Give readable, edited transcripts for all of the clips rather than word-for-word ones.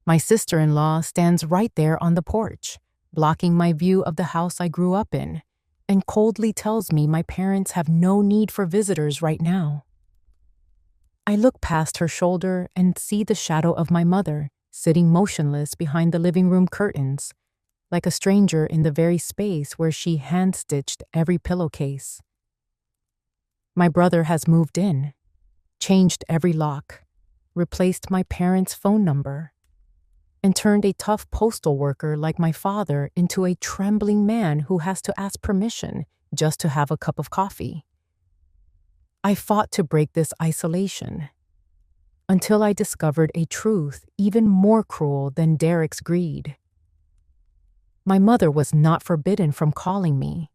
My sister-in-law stands right there on the porch, blocking my view of the house I grew up in, and coldly tells me my parents have no need for visitors right now. I look past her shoulder and see the shadow of my mother sitting motionless behind the living room curtains, like a stranger in the very space where she hand-stitched every pillowcase. My brother has moved in, changed every lock, replaced my parents' phone number, and turned a tough postal worker like my father into a trembling man who has to ask permission just to have a cup of coffee. I fought to break this isolation until I discovered a truth even more cruel than Derek's greed. My mother was not forbidden from calling me.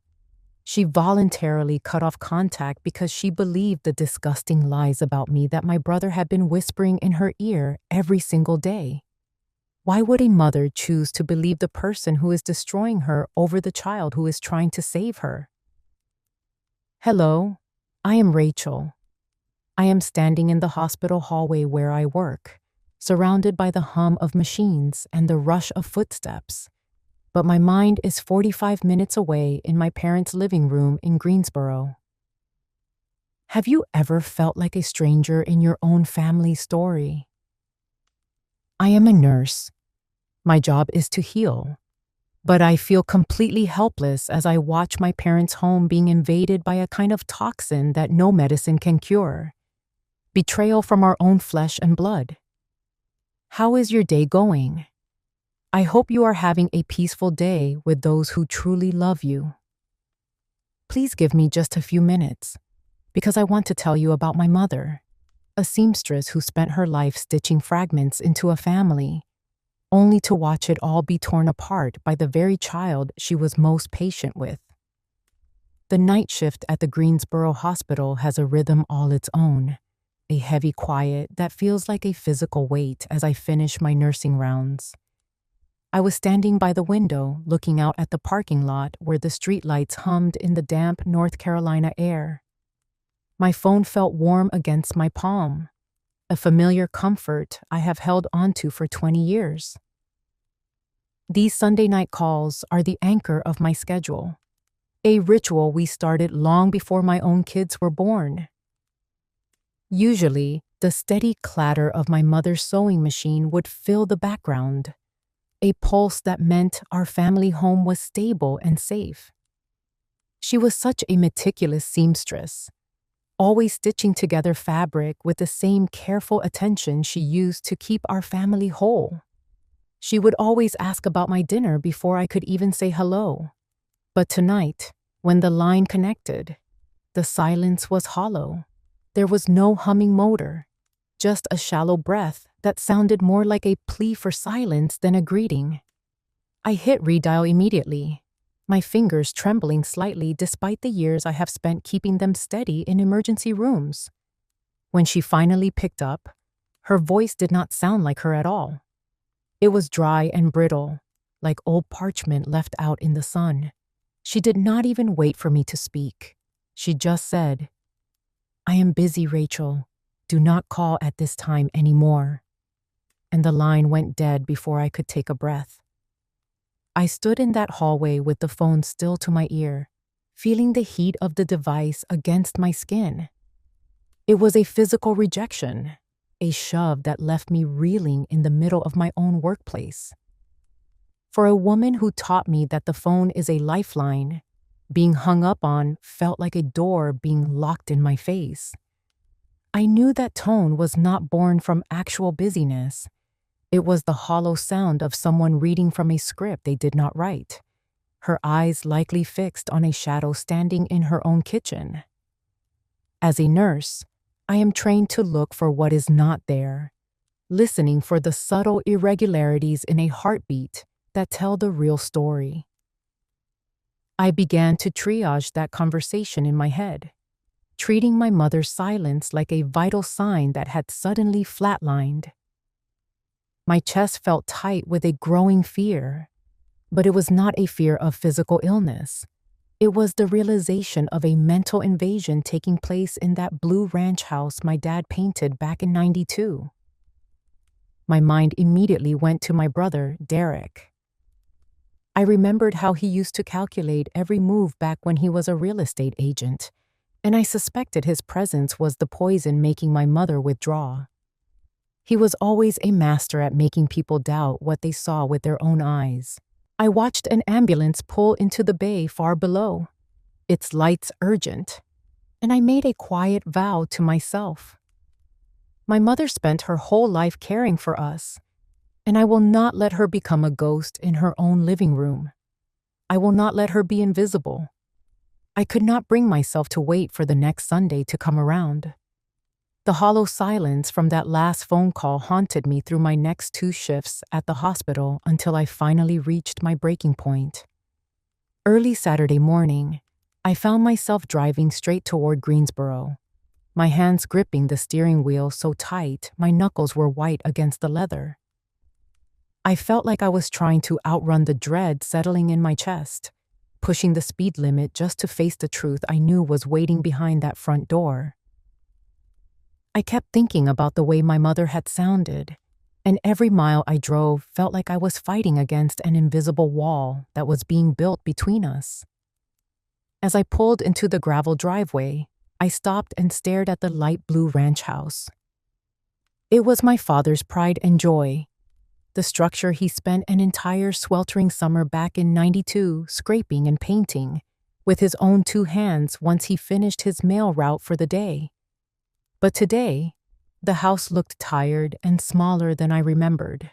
She voluntarily cut off contact because she believed the disgusting lies about me that my brother had been whispering in her ear every single day. Why would a mother choose to believe the person who is destroying her over the child who is trying to save her? Hello, I am Rachel. I am standing in the hospital hallway where I work, surrounded by the hum of machines and the rush of footsteps. But my mind is 45 minutes away in my parents' living room in Greensboro. Have you ever felt like a stranger in your own family story? I am a nurse. My job is to heal. But I feel completely helpless as I watch my parents' home being invaded by a kind of toxin that no medicine can cure. Betrayal from our own flesh and blood. How is your day going? I hope you are having a peaceful day with those who truly love you. Please give me just a few minutes, because I want to tell you about my mother, a seamstress who spent her life stitching fragments into a family, only to watch it all be torn apart by the very child she was most patient with. The night shift at the Greensboro Hospital has a rhythm all its own, a heavy quiet that feels like a physical weight as I finish my nursing rounds. I was standing by the window looking out at the parking lot where the streetlights hummed in the damp North Carolina air. My phone felt warm against my palm, a familiar comfort I have held onto for 20 years. These Sunday night calls are the anchor of my schedule, a ritual we started long before my own kids were born. Usually, the steady clatter of my mother's sewing machine would fill the background, a pulse that meant our family home was stable and safe. She was such a meticulous seamstress, always stitching together fabric with the same careful attention she used to keep our family whole. She would always ask about my dinner before I could even say hello. But tonight, when the line connected, the silence was hollow. There was no humming motor, just a shallow breath that sounded more like a plea for silence than a greeting. I hit redial immediately, my fingers trembling slightly despite the years I have spent keeping them steady in emergency rooms. When she finally picked up, her voice did not sound like her at all. It was dry and brittle, like old parchment left out in the sun. She did not even wait for me to speak. She just said, "I am busy, Rachel. Do not call at this time anymore." And the line went dead before I could take a breath. I stood in that hallway with the phone still to my ear, feeling the heat of the device against my skin. It was a physical rejection, a shove that left me reeling in the middle of my own workplace. For a woman who taught me that the phone is a lifeline, being hung up on felt like a door being locked in my face. I knew that tone was not born from actual busyness. It was the hollow sound of someone reading from a script they did not write, her eyes likely fixed on a shadow standing in her own kitchen. As a nurse, I am trained to look for what is not there, listening for the subtle irregularities in a heartbeat that tell the real story. I began to triage that conversation in my head, treating my mother's silence like a vital sign that had suddenly flatlined. My chest felt tight with a growing fear, but it was not a fear of physical illness. It was the realization of a mental invasion taking place in that blue ranch house my dad painted back in '92. My mind immediately went to my brother, Derek. I remembered how he used to calculate every move back when he was a real estate agent, and I suspected his presence was the poison making my mother withdraw. He was always a master at making people doubt what they saw with their own eyes. I watched an ambulance pull into the bay far below, its lights urgent, and I made a quiet vow to myself. My mother spent her whole life caring for us, and I will not let her become a ghost in her own living room. I will not let her be invisible. I could not bring myself to wait for the next Sunday to come around. The hollow silence from that last phone call haunted me through my next 2 shifts at the hospital until I finally reached my breaking point. Early Saturday morning, I found myself driving straight toward Greensboro, my hands gripping the steering wheel so tight my knuckles were white against the leather. I felt like I was trying to outrun the dread settling in my chest, pushing the speed limit just to face the truth I knew was waiting behind that front door. I kept thinking about the way my mother had sounded, and every mile I drove felt like I was fighting against an invisible wall that was being built between us. As I pulled into the gravel driveway, I stopped and stared at the light blue ranch house. It was my father's pride and joy, the structure he spent an entire sweltering summer back in '92 scraping and painting with his own 2 hands once he finished his mail route for the day. But today, the house looked tired and smaller than I remembered.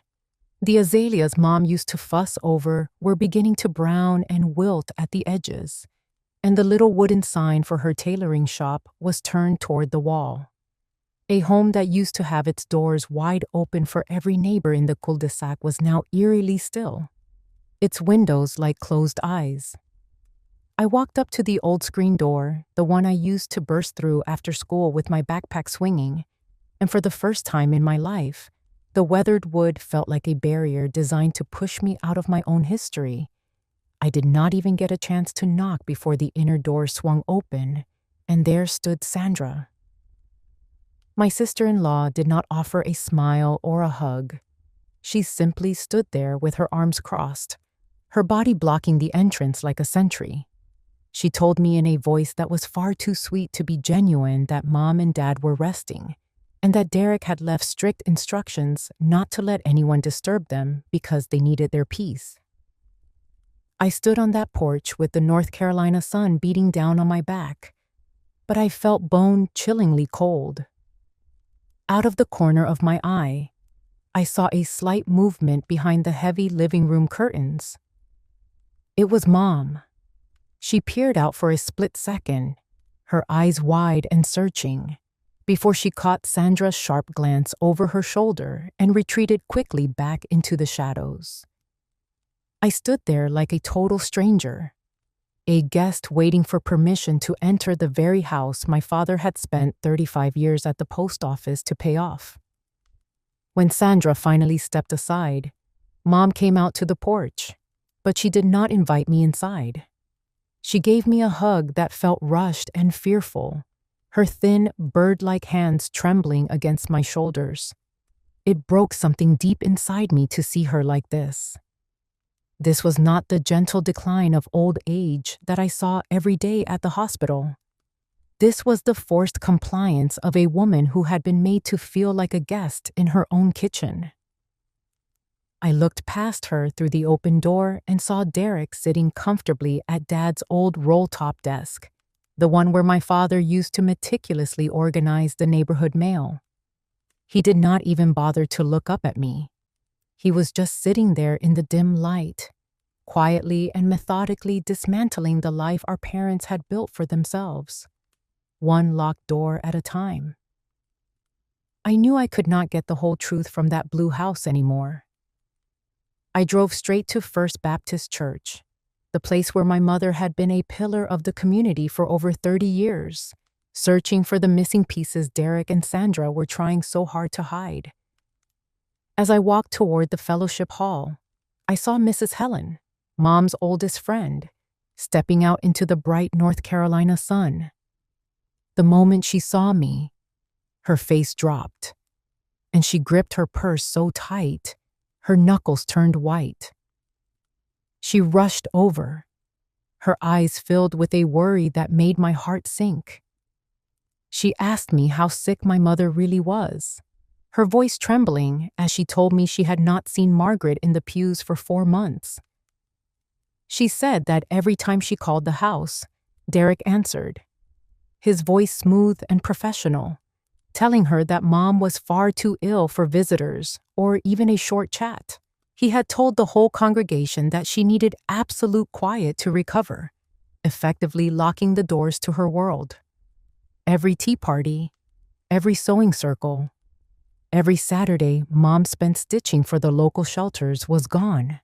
The azaleas Mom used to fuss over were beginning to brown and wilt at the edges, and the little wooden sign for her tailoring shop was turned toward the wall. A home that used to have its doors wide open for every neighbor in the cul-de-sac was now eerily still, its windows like closed eyes. I walked up to the old screen door, the one I used to burst through after school with my backpack swinging, and for the first time in my life, the weathered wood felt like a barrier designed to push me out of my own history. I did not even get a chance to knock before the inner door swung open, and there stood Sandra. My sister-in-law did not offer a smile or a hug. She simply stood there with her arms crossed, her body blocking the entrance like a sentry. She told me in a voice that was far too sweet to be genuine that Mom and Dad were resting, and that Derek had left strict instructions not to let anyone disturb them because they needed their peace. I stood on that porch with the North Carolina sun beating down on my back, but I felt bone-chillingly cold. Out of the corner of my eye, I saw a slight movement behind the heavy living room curtains. It was Mom. She peered out for a split second, her eyes wide and searching, before she caught Sandra's sharp glance over her shoulder and retreated quickly back into the shadows. I stood there like a total stranger, a guest waiting for permission to enter the very house my father had spent 35 years at the post office to pay off. When Sandra finally stepped aside, Mom came out to the porch, but she did not invite me inside. She gave me a hug that felt rushed and fearful, her thin, bird-like hands trembling against my shoulders. It broke something deep inside me to see her like this. This was not the gentle decline of old age that I saw every day at the hospital. This was the forced compliance of a woman who had been made to feel like a guest in her own kitchen. I looked past her through the open door and saw Derek sitting comfortably at Dad's old roll-top desk, the one where my father used to meticulously organize the neighborhood mail. He did not even bother to look up at me. He was just sitting there in the dim light, quietly and methodically dismantling the life our parents had built for themselves, one locked door at a time. I knew I could not get the whole truth from that blue house anymore. I drove straight to First Baptist Church, the place where my mother had been a pillar of the community for over 30 years, searching for the missing pieces Derek and Sandra were trying so hard to hide. As I walked toward the fellowship hall, I saw Mrs. Helen, Mom's oldest friend, stepping out into the bright North Carolina sun. The moment she saw me, her face dropped, and she gripped her purse so tight, her knuckles turned white. She rushed over, her eyes filled with a worry that made my heart sink. She asked me how sick my mother really was, her voice trembling as she told me she had not seen Margaret in the pews for 4 months. She said that every time she called the house, Derek answered, his voice smooth and professional, telling her that Mom was far too ill for visitors or even a short chat. He had told the whole congregation that she needed absolute quiet to recover, effectively locking the doors to her world. Every tea party, every sewing circle, every Saturday Mom spent stitching for the local shelters was gone.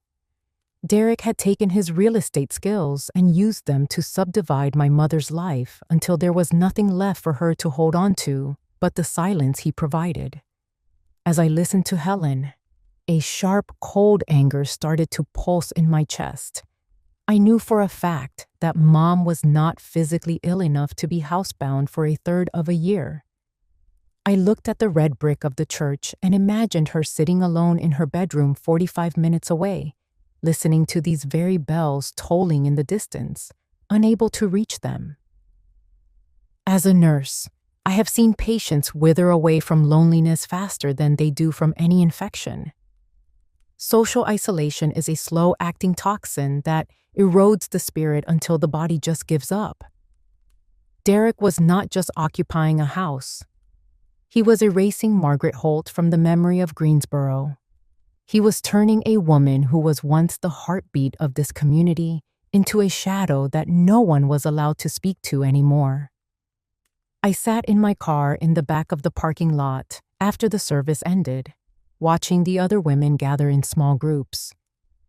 Derek had taken his real estate skills and used them to subdivide my mother's life until there was nothing left for her to hold on to but the silence he provided. As I listened to Helen, a sharp, cold anger started to pulse in my chest. I knew for a fact that Mom was not physically ill enough to be housebound for a third of a year. I looked at the red brick of the church and imagined her sitting alone in her bedroom 45 minutes away, listening to these very bells tolling in the distance, unable to reach them. As a nurse, I have seen patients wither away from loneliness faster than they do from any infection. Social isolation is a slow-acting toxin that erodes the spirit until the body just gives up. Derek was not just occupying a house. He was erasing Margaret Holt from the memory of Greensboro. He was turning a woman who was once the heartbeat of this community into a shadow that no one was allowed to speak to anymore. I sat in my car in the back of the parking lot after the service ended, watching the other women gather in small groups.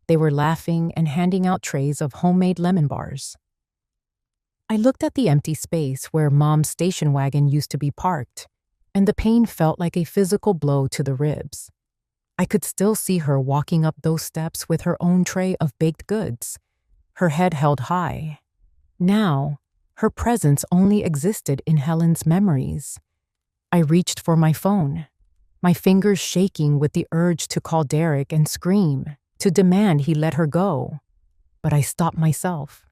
They were laughing and handing out trays of homemade lemon bars. I looked at the empty space where Mom's station wagon used to be parked, and the pain felt like a physical blow to the ribs. I could still see her walking up those steps with her own tray of baked goods, her head held high. Now, her presence only existed in Helen's memories. I reached for my phone, my fingers shaking with the urge to call Derek and scream, to demand he let her go. But I stopped myself.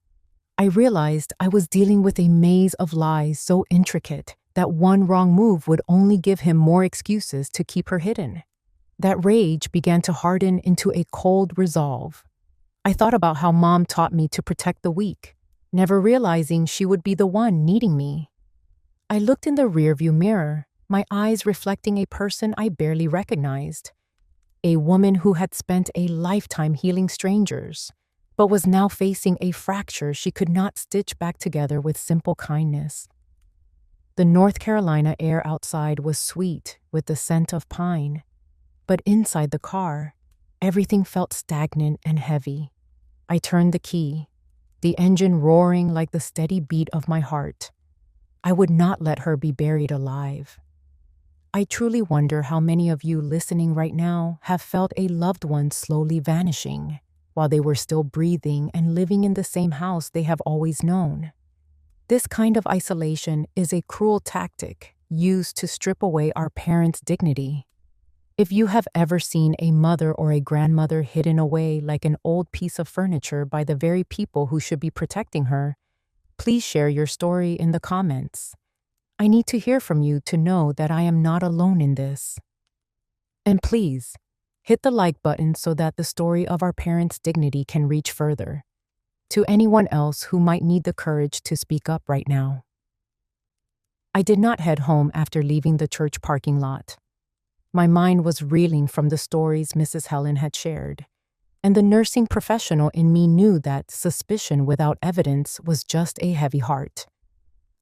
I realized I was dealing with a maze of lies so intricate that one wrong move would only give him more excuses to keep her hidden. That rage began to harden into a cold resolve. I thought about how Mom taught me to protect the weak, never realizing she would be the one needing me. I looked in the rearview mirror, my eyes reflecting a person I barely recognized. A woman who had spent a lifetime healing strangers, but was now facing a fracture she could not stitch back together with simple kindness. The North Carolina air outside was sweet with the scent of pine, but inside the car, everything felt stagnant and heavy. I turned the key, the engine roaring like the steady beat of my heart. I would not let her be buried alive. I truly wonder how many of you listening right now have felt a loved one slowly vanishing while they were still breathing and living in the same house they have always known. This kind of isolation is a cruel tactic used to strip away our parents' dignity. If you have ever seen a mother or a grandmother hidden away like an old piece of furniture by the very people who should be protecting her, please share your story in the comments. I need to hear from you to know that I am not alone in this. And please, hit the like button so that the story of our parents' dignity can reach further, to anyone else who might need the courage to speak up right now. I did not head home after leaving the church parking lot. My mind was reeling from the stories Mrs. Helen had shared, and the nursing professional in me knew that suspicion without evidence was just a heavy heart.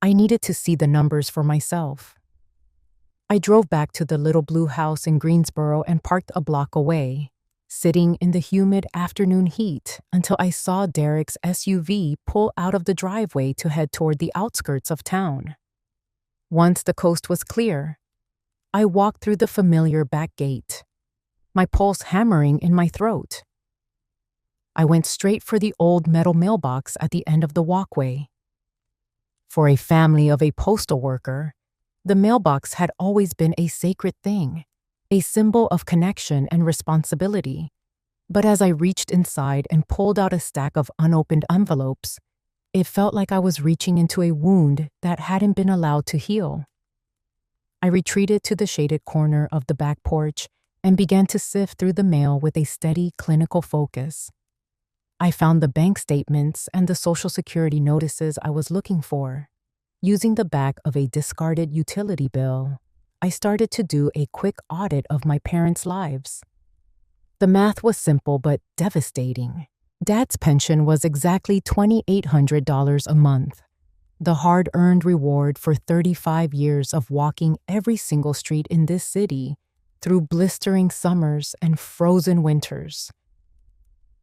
I needed to see the numbers for myself. I drove back to the little blue house in Greensboro and parked a block away, sitting in the humid afternoon heat until I saw Derek's SUV pull out of the driveway to head toward the outskirts of town. Once the coast was clear, I walked through the familiar back gate, my pulse hammering in my throat. I went straight for the old metal mailbox at the end of the walkway. For a family of a postal worker, the mailbox had always been a sacred thing, a symbol of connection and responsibility. But as I reached inside and pulled out a stack of unopened envelopes, it felt like I was reaching into a wound that hadn't been allowed to heal. I retreated to the shaded corner of the back porch and began to sift through the mail with a steady, clinical focus. I found the bank statements and the Social Security notices I was looking for. Using the back of a discarded utility bill, I started to do a quick audit of my parents' lives. The math was simple but devastating. Dad's pension was exactly $2,800 a month, the hard-earned reward for 35 years of walking every single street in this city through blistering summers and frozen winters.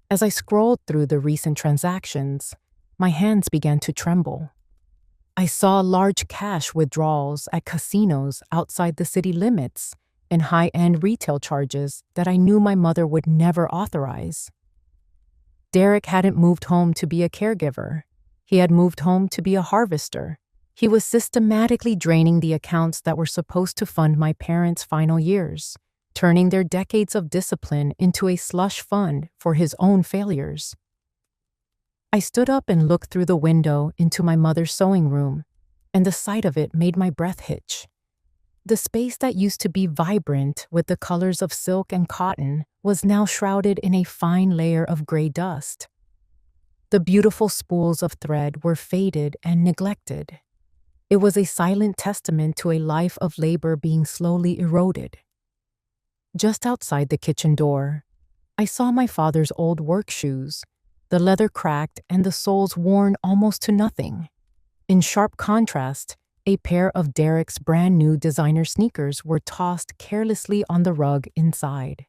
As I scrolled through the recent transactions, my hands began to tremble. I saw large cash withdrawals at casinos outside the city limits and high-end retail charges that I knew my mother would never authorize. Derek hadn't moved home to be a caregiver. He had moved home to be a harvester. He was systematically draining the accounts that were supposed to fund my parents' final years, turning their decades of discipline into a slush fund for his own failures. I stood up and looked through the window into my mother's sewing room, and the sight of it made my breath hitch. The space that used to be vibrant with the colors of silk and cotton was now shrouded in a fine layer of gray dust. The beautiful spools of thread were faded and neglected. It was a silent testament to a life of labor being slowly eroded. Just outside the kitchen door, I saw my father's old work shoes, the leather cracked and the soles worn almost to nothing. In sharp contrast, a pair of Derek's brand new designer sneakers were tossed carelessly on the rug inside.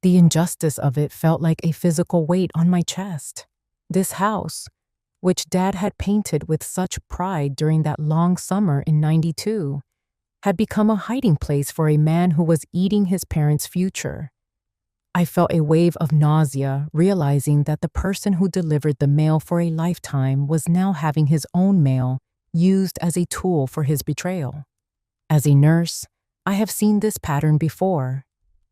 The injustice of it felt like a physical weight on my chest. This house, which Dad had painted with such pride during that long summer in '92, had become a hiding place for a man who was eating his parents' future. I felt a wave of nausea, realizing that the person who delivered the mail for a lifetime was now having his own mail used as a tool for his betrayal. As a nurse, I have seen this pattern before,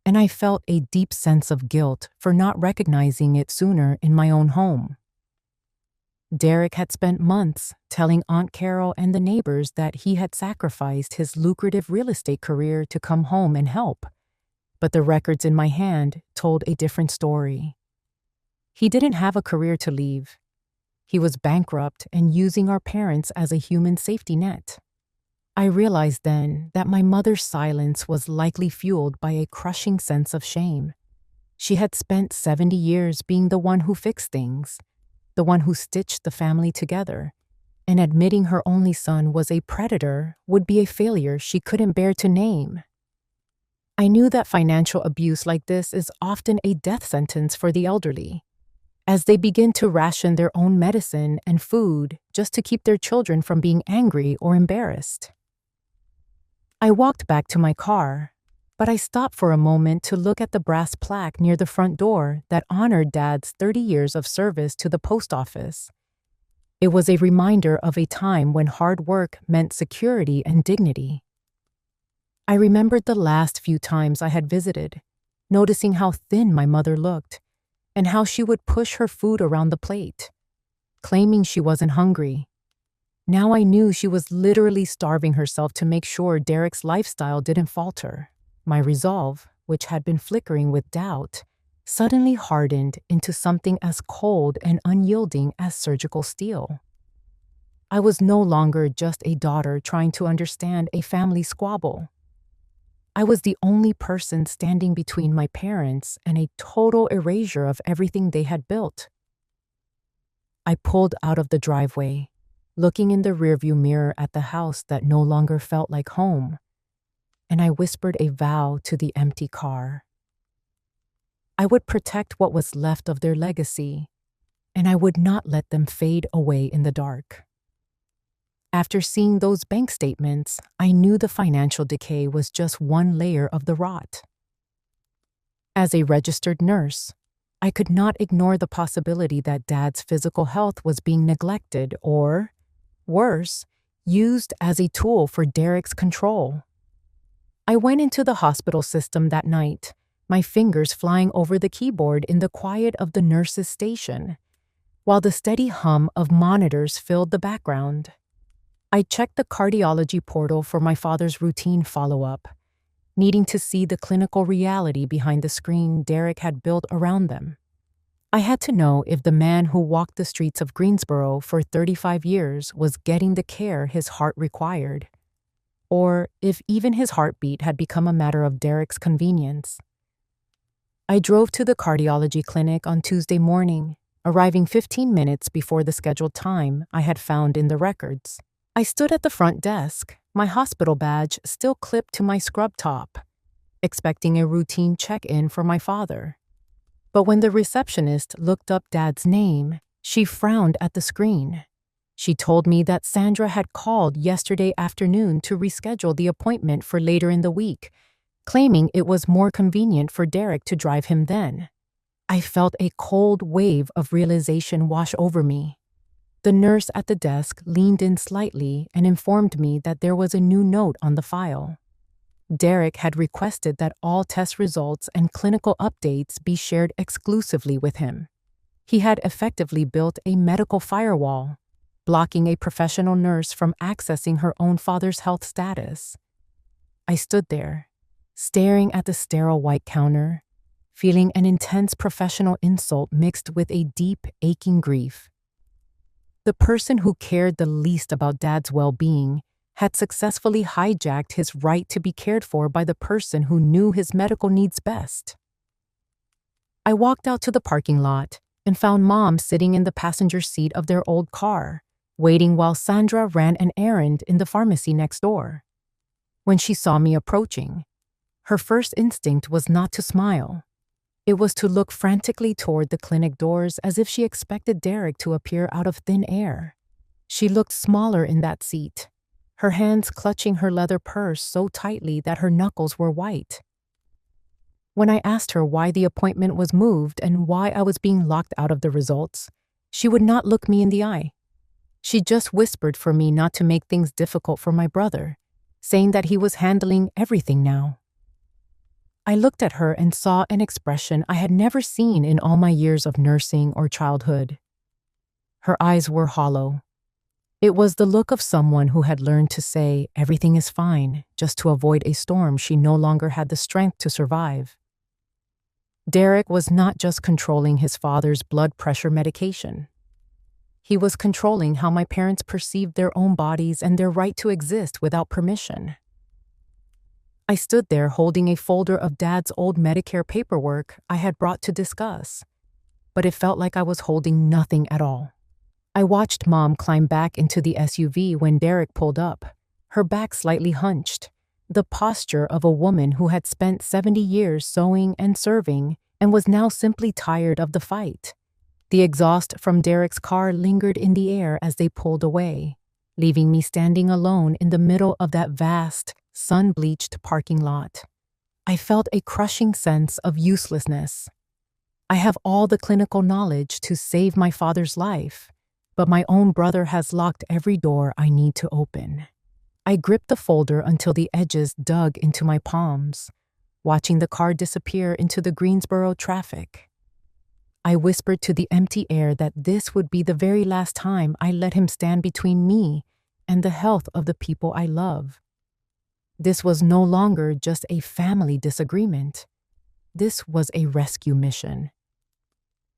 and I felt a deep sense of guilt for not recognizing it sooner in my own home. Derek had spent months telling Aunt Carol and the neighbors that he had sacrificed his lucrative real estate career to come home and help. But the records in my hand told a different story. He didn't have a career to leave. He was bankrupt and using our parents as a human safety net. I realized then that my mother's silence was likely fueled by a crushing sense of shame. She had spent 70 years being the one who fixed things, the one who stitched the family together, and admitting her only son was a predator would be a failure she couldn't bear to name. I knew that financial abuse like this is often a death sentence for the elderly, as they begin to ration their own medicine and food just to keep their children from being angry or embarrassed. I walked back to my car, but I stopped for a moment to look at the brass plaque near the front door that honored Dad's 30 years of service to the post office. It was a reminder of a time when hard work meant security and dignity. I remembered the last few times I had visited, noticing how thin my mother looked and how she would push her food around the plate, claiming she wasn't hungry. Now I knew she was literally starving herself to make sure Derek's lifestyle didn't falter. My resolve, which had been flickering with doubt, suddenly hardened into something as cold and unyielding as surgical steel. I was no longer just a daughter trying to understand a family squabble. I was the only person standing between my parents and a total erasure of everything they had built. I pulled out of the driveway, looking in the rearview mirror at the house that no longer felt like home, and I whispered a vow to the empty car. I would protect what was left of their legacy, and I would not let them fade away in the dark. After seeing those bank statements, I knew the financial decay was just one layer of the rot. As a registered nurse, I could not ignore the possibility that Dad's physical health was being neglected or, worse, used as a tool for Derek's control. I went into the hospital system that night, my fingers flying over the keyboard in the quiet of the nurse's station, while the steady hum of monitors filled the background. I checked the cardiology portal for my father's routine follow-up, needing to see the clinical reality behind the screen Derek had built around them. I had to know if the man who walked the streets of Greensboro for 35 years was getting the care his heart required, or if even his heartbeat had become a matter of Derek's convenience. I drove to the cardiology clinic on Tuesday morning, arriving 15 minutes before the scheduled time I had found in the records. I stood at the front desk, my hospital badge still clipped to my scrub top, expecting a routine check-in for my father. But when the receptionist looked up Dad's name, she frowned at the screen. She told me that Sandra had called yesterday afternoon to reschedule the appointment for later in the week, claiming it was more convenient for Derek to drive him then. I felt a cold wave of realization wash over me. The nurse at the desk leaned in slightly and informed me that there was a new note on the file. Derek had requested that all test results and clinical updates be shared exclusively with him. He had effectively built a medical firewall, blocking a professional nurse from accessing her own father's health status. I stood there, staring at the sterile white counter, feeling an intense professional insult mixed with a deep, aching grief. The person who cared the least about Dad's well-being had successfully hijacked his right to be cared for by the person who knew his medical needs best. I walked out to the parking lot and found Mom sitting in the passenger seat of their old car, waiting while Sandra ran an errand in the pharmacy next door. When she saw me approaching, her first instinct was not to smile. It was to look frantically toward the clinic doors as if she expected Derek to appear out of thin air. She looked smaller in that seat, her hands clutching her leather purse so tightly that her knuckles were white. When I asked her why the appointment was moved and why I was being locked out of the results, she would not look me in the eye. She just whispered for me not to make things difficult for my brother, saying that he was handling everything now. I looked at her and saw an expression I had never seen in all my years of nursing or childhood. Her eyes were hollow. It was the look of someone who had learned to say everything is fine just to avoid a storm she no longer had the strength to survive. Derek was not just controlling his father's blood pressure medication. He was controlling how my parents perceived their own bodies and their right to exist without permission. I stood there holding a folder of Dad's old Medicare paperwork I had brought to discuss, but it felt like I was holding nothing at all. I watched Mom climb back into the SUV when Derek pulled up, her back slightly hunched, the posture of a woman who had spent 70 years sewing and serving and was now simply tired of the fight. The exhaust from Derek's car lingered in the air as they pulled away, leaving me standing alone in the middle of that vast, sun-bleached parking lot. I felt a crushing sense of uselessness. I have all the clinical knowledge to save my father's life, but my own brother has locked every door I need to open. I gripped the folder until the edges dug into my palms, watching the car disappear into the Greensboro traffic. I whispered to the empty air that this would be the very last time I let him stand between me and the health of the people I love. This was no longer just a family disagreement. This was a rescue mission.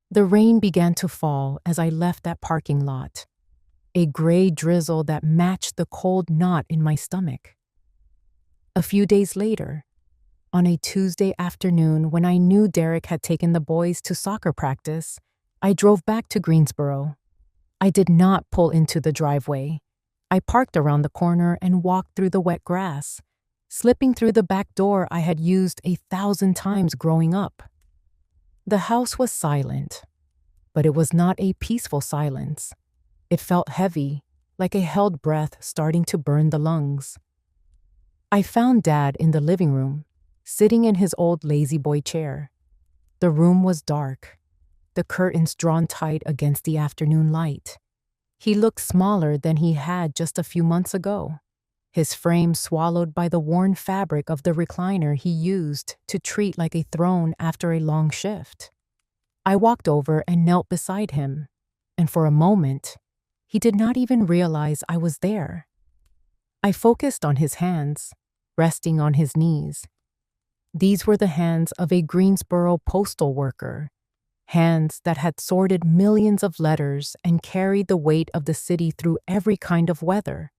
The rain began to fall as I left that parking lot, a gray drizzle that matched the cold knot in my stomach. A few days later, on a Tuesday afternoon when I knew Derek had taken the boys to soccer practice, I drove back to Greensboro. I did not pull into the driveway. I parked around the corner and walked through the wet grass, slipping through the back door I had used 1,000 times growing up. The house was silent, but it was not a peaceful silence. It felt heavy, like a held breath starting to burn the lungs. I found Dad in the living room, sitting in his old lazy-boy chair. The room was dark, the curtains drawn tight against the afternoon light. He looked smaller than he had just a few months ago. his frame swallowed by the worn fabric of the recliner he used to treat like a throne after a long shift. I walked over and knelt beside him, and for a moment, he did not even realize I was there. I focused on his hands, resting on his knees. These were the hands of a Greensboro postal worker, hands that had sorted millions of letters and carried the weight of the city through every kind of weather.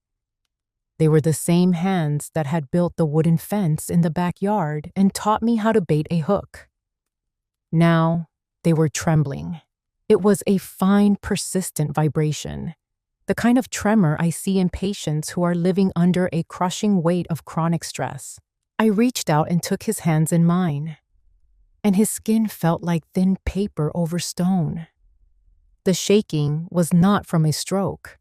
They were the same hands that had built the wooden fence in the backyard and taught me how to bait a hook. Now, they were trembling. It was a fine, persistent vibration, the kind of tremor I see in patients who are living under a crushing weight of chronic stress. I reached out and took his hands in mine, and his skin felt like thin paper over stone. The shaking was not from a stroke.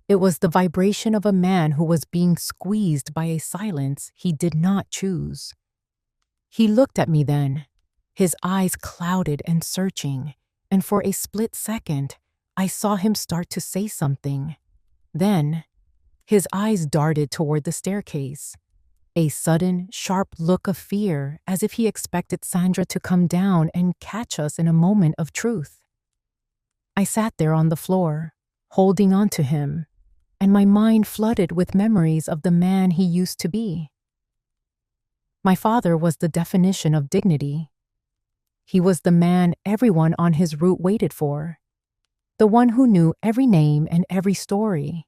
It was the vibration of a man who was being squeezed by a silence he did not choose. He looked at me then, his eyes clouded and searching, and for a split second, I saw him start to say something. Then, his eyes darted toward the staircase. A sudden, sharp look of fear, as if he expected Sandra to come down and catch us in a moment of truth. I sat there on the floor, holding on to him, and my mind flooded with memories of the man he used to be. My father was the definition of dignity. He was the man everyone on his route waited for, the one who knew every name and every story.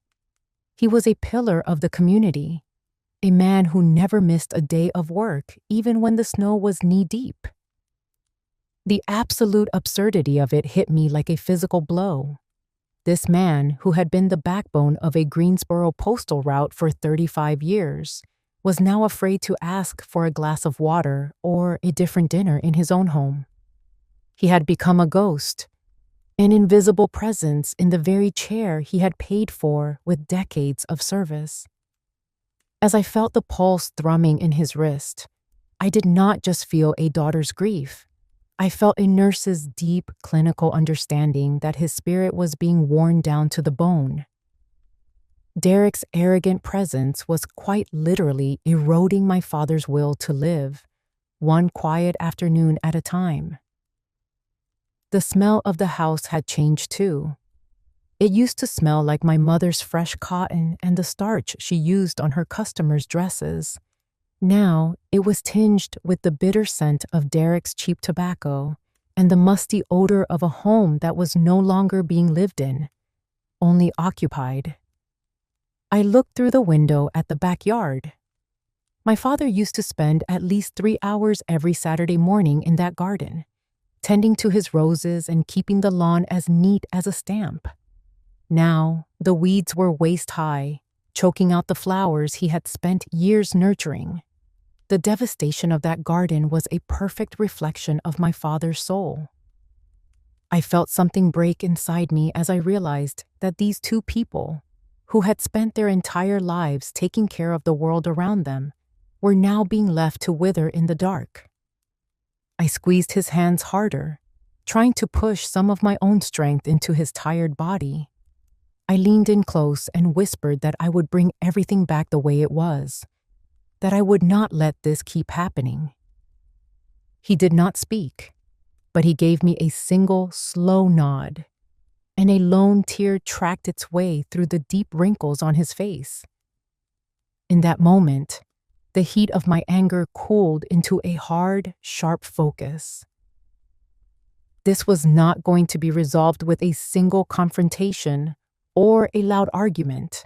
He was a pillar of the community, a man who never missed a day of work, even when the snow was knee-deep. The absolute absurdity of it hit me like a physical blow. This man, who had been the backbone of a Greensboro postal route for 35 years, was now afraid to ask for a glass of water or a different dinner in his own home. He had become a ghost, an invisible presence in the very chair he had paid for with decades of service. As I felt the pulse thrumming in his wrist, I did not just feel a daughter's grief. I felt a nurse's deep clinical understanding that his spirit was being worn down to the bone. Derek's arrogant presence was quite literally eroding my father's will to live, one quiet afternoon at a time. The smell of the house had changed too. It used to smell like my mother's fresh cotton and the starch she used on her customers' dresses. Now, it was tinged with the bitter scent of Derek's cheap tobacco and the musty odor of a home that was no longer being lived in, only occupied. I looked through the window at the backyard. My father used to spend at least 3 hours every Saturday morning in that garden, tending to his roses and keeping the lawn as neat as a stamp. Now, the weeds were waist-high, choking out the flowers he had spent years nurturing. The devastation of that garden was a perfect reflection of my father's soul. I felt something break inside me as I realized that these two people, who had spent their entire lives taking care of the world around them, were now being left to wither in the dark. I squeezed his hands harder, trying to push some of my own strength into his tired body. I leaned in close and whispered that I would bring everything back the way it was, that I would not let this keep happening. He did not speak, but he gave me a single, slow nod, and a lone tear tracked its way through the deep wrinkles on his face. In that moment, the heat of my anger cooled into a hard, sharp focus. This was not going to be resolved with a single confrontation or a loud argument.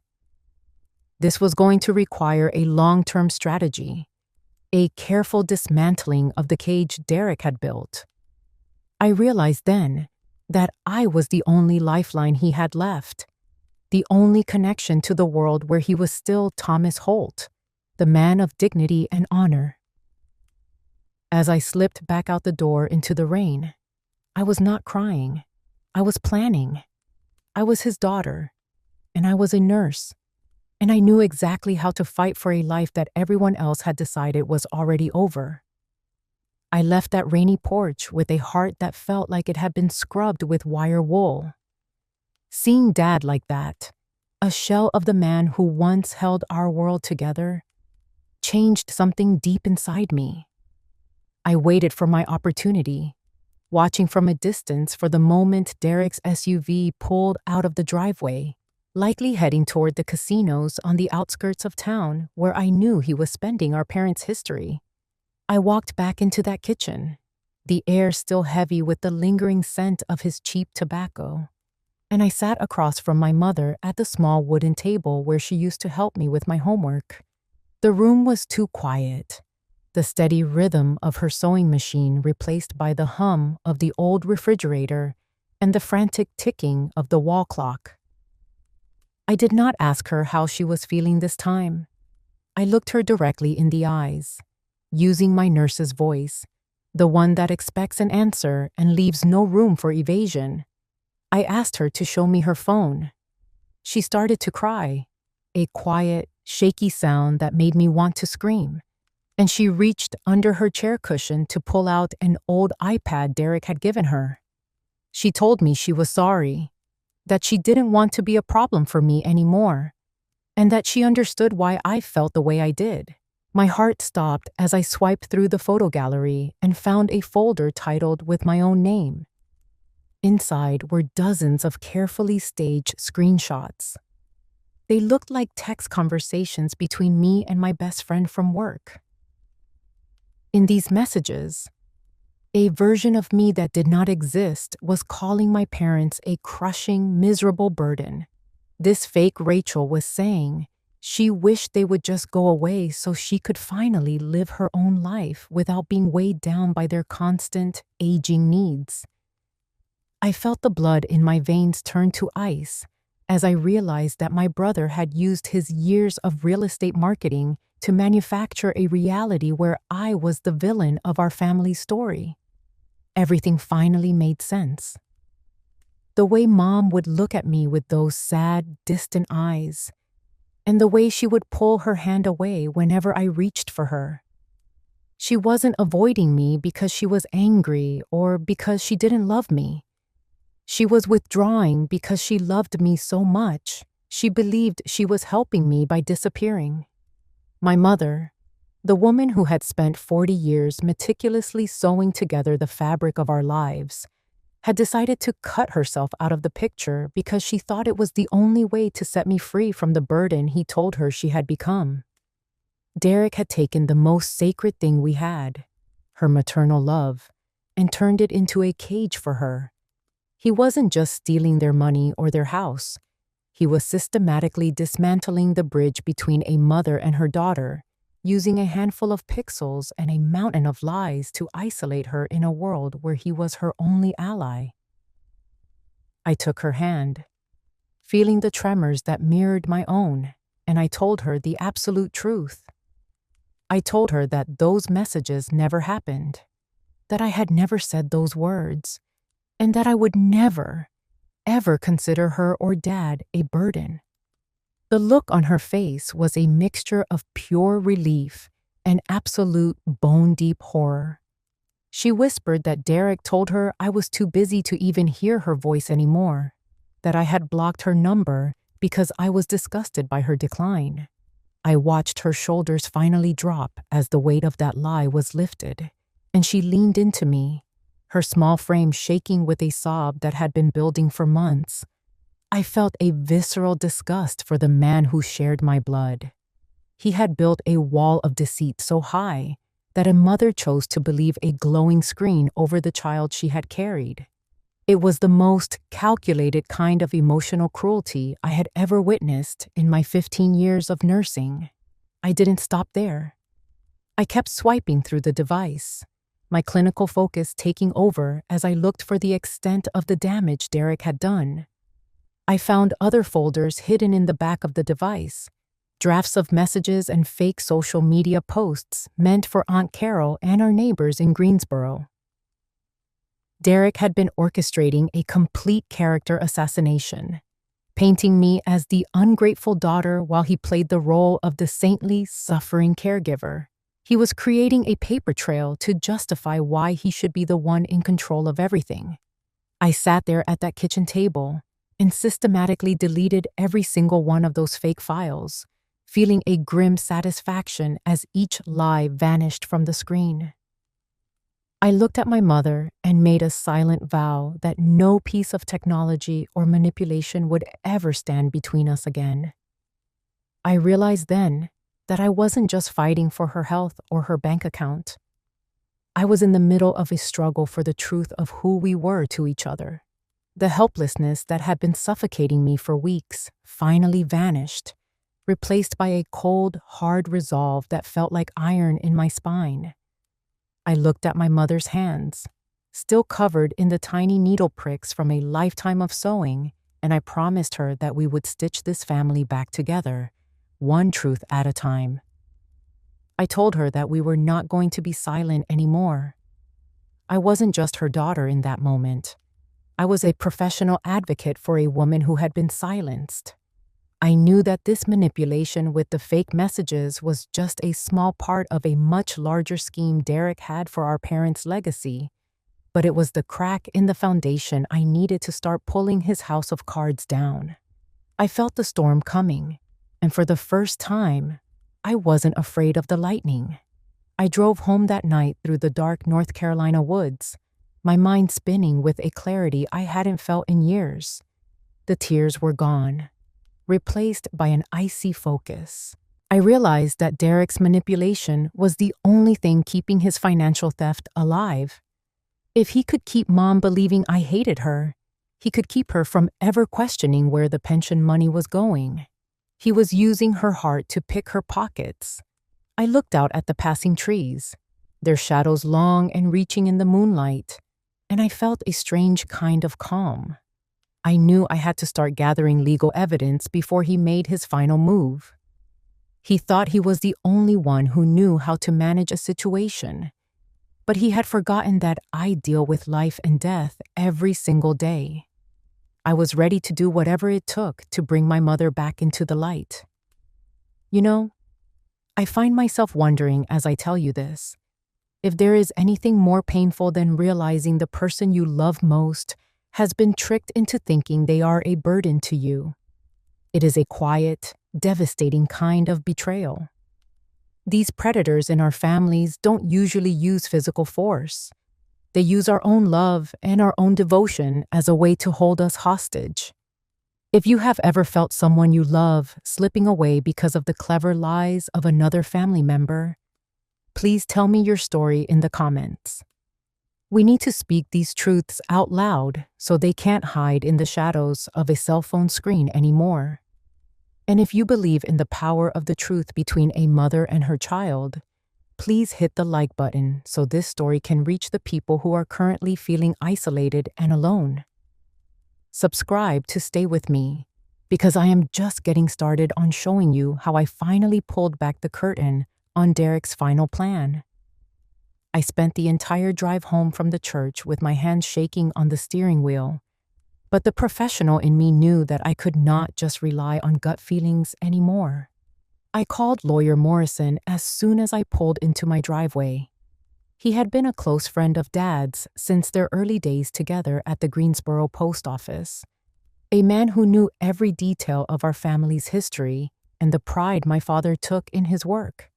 This was going to require a long-term strategy, a careful dismantling of the cage Derek had built. I realized then that I was the only lifeline he had left, the only connection to the world where he was still Thomas Holt, the man of dignity and honor. As I slipped back out the door into the rain, I was not crying. I was planning. I was his daughter, and I was a nurse, and I knew exactly how to fight for a life that everyone else had decided was already over. I left that rainy porch with a heart that felt like it had been scrubbed with wire wool. Seeing Dad like that, a shell of the man who once held our world together, changed something deep inside me. I waited for my opportunity, watching from a distance for the moment Derek's SUV pulled out of the driveway, likely heading toward the casinos on the outskirts of town where I knew he was spending our parents' history. I walked back into that kitchen, the air still heavy with the lingering scent of his cheap tobacco, and I sat across from my mother at the small wooden table where she used to help me with my homework. The room was too quiet, the steady rhythm of her sewing machine replaced by the hum of the old refrigerator and the frantic ticking of the wall clock. I did not ask her how she was feeling this time. I looked her directly in the eyes, using my nurse's voice, the one that expects an answer and leaves no room for evasion. I asked her to show me her phone. She started to cry, a quiet, shaky sound that made me want to scream, and she reached under her chair cushion to pull out an old iPad Derek had given her. She told me she was sorry, that she didn't want to be a problem for me anymore, and that she understood why I felt the way I did. My heart stopped as I swiped through the photo gallery and found a folder titled with my own name. Inside were dozens of carefully staged screenshots. They looked like text conversations between me and my best friend from work. In these messages, a version of me that did not exist was calling my parents a crushing, miserable burden. This fake Rachel was saying she wished they would just go away so she could finally live her own life without being weighed down by their constant, aging needs. I felt the blood in my veins turn to ice as I realized that my brother had used his years of real estate marketing to manufacture a reality where I was the villain of our family story. Everything finally made sense. The way Mom would look at me with those sad, distant eyes, and the way she would pull her hand away whenever I reached for her. She wasn't avoiding me because she was angry or because she didn't love me. She was withdrawing because she loved me so much, she believed she was helping me by disappearing. My mother, the woman who had spent 40 years meticulously sewing together the fabric of our lives, had decided to cut herself out of the picture because she thought it was the only way to set me free from the burden he told her she had become. Derek had taken the most sacred thing we had, her maternal love, and turned it into a cage for her. He wasn't just stealing their money or their house. He was systematically dismantling the bridge between a mother and her daughter, using a handful of pixels and a mountain of lies to isolate her in a world where he was her only ally. I took her hand, feeling the tremors that mirrored my own, and I told her the absolute truth. I told her that those messages never happened, that I had never said those words, and that I would never, ever consider her or Dad a burden. The look on her face was a mixture of pure relief and absolute bone-deep horror. She whispered that Derek told her I was too busy to even hear her voice anymore, that I had blocked her number because I was disgusted by her decline. I watched her shoulders finally drop as the weight of that lie was lifted, and she leaned into me, her small frame shaking with a sob that had been building for months. I felt a visceral disgust for the man who shared my blood. He had built a wall of deceit so high that a mother chose to believe a glowing screen over the child she had carried. It was the most calculated kind of emotional cruelty I had ever witnessed in my 15 years of nursing. I didn't stop there. I kept swiping through the device, my clinical focus taking over as I looked for the extent of the damage Derek had done. I found other folders hidden in the back of the device, drafts of messages and fake social media posts meant for Aunt Carol and our neighbors in Greensboro. Derek had been orchestrating a complete character assassination, painting me as the ungrateful daughter while he played the role of the saintly, suffering caregiver. He was creating a paper trail to justify why he should be the one in control of everything. I sat there at that kitchen table, and systematically deleted every single one of those fake files, feeling a grim satisfaction as each lie vanished from the screen. I looked at my mother and made a silent vow that no piece of technology or manipulation would ever stand between us again. I realized then that I wasn't just fighting for her health or her bank account. I was in the middle of a struggle for the truth of who we were to each other. The helplessness that had been suffocating me for weeks finally vanished, replaced by a cold, hard resolve that felt like iron in my spine. I looked at my mother's hands, still covered in the tiny needle pricks from a lifetime of sewing, and I promised her that we would stitch this family back together, one truth at a time. I told her that we were not going to be silent anymore. I wasn't just her daughter in that moment. I was a professional advocate for a woman who had been silenced. I knew that this manipulation with the fake messages was just a small part of a much larger scheme Derek had for our parents' legacy, but it was the crack in the foundation I needed to start pulling his house of cards down. I felt the storm coming, and for the first time, I wasn't afraid of the lightning. I drove home that night through the dark North Carolina woods, my mind spinning with a clarity I hadn't felt in years. The tears were gone, replaced by an icy focus. I realized that Derek's manipulation was the only thing keeping his financial theft alive. If he could keep Mom believing I hated her, he could keep her from ever questioning where the pension money was going. He was using her heart to pick her pockets. I looked out at the passing trees, their shadows long and reaching in the moonlight, and I felt a strange kind of calm. I knew I had to start gathering legal evidence before he made his final move. He thought he was the only one who knew how to manage a situation, but he had forgotten that I deal with life and death every single day. I was ready to do whatever it took to bring my mother back into the light. You know, I find myself wondering as I tell you this, if there is anything more painful than realizing the person you love most has been tricked into thinking they are a burden to you. It is a quiet, devastating kind of betrayal. These predators in our families don't usually use physical force. They use our own love and our own devotion as a way to hold us hostage. If you have ever felt someone you love slipping away because of the clever lies of another family member, please tell me your story in the comments. We need to speak these truths out loud so they can't hide in the shadows of a cell phone screen anymore. And if you believe in the power of the truth between a mother and her child, please hit the like button so this story can reach the people who are currently feeling isolated and alone. Subscribe to stay with me, because I am just getting started on showing you how I finally pulled back the curtain on Derek's final plan. I spent the entire drive home from the church with my hands shaking on the steering wheel, but the professional in me knew that I could not just rely on gut feelings anymore. I called Lawyer Morrison as soon as I pulled into my driveway. He had been a close friend of Dad's since their early days together at the Greensboro post office, a man who knew every detail of our family's history and the pride my father took in his work.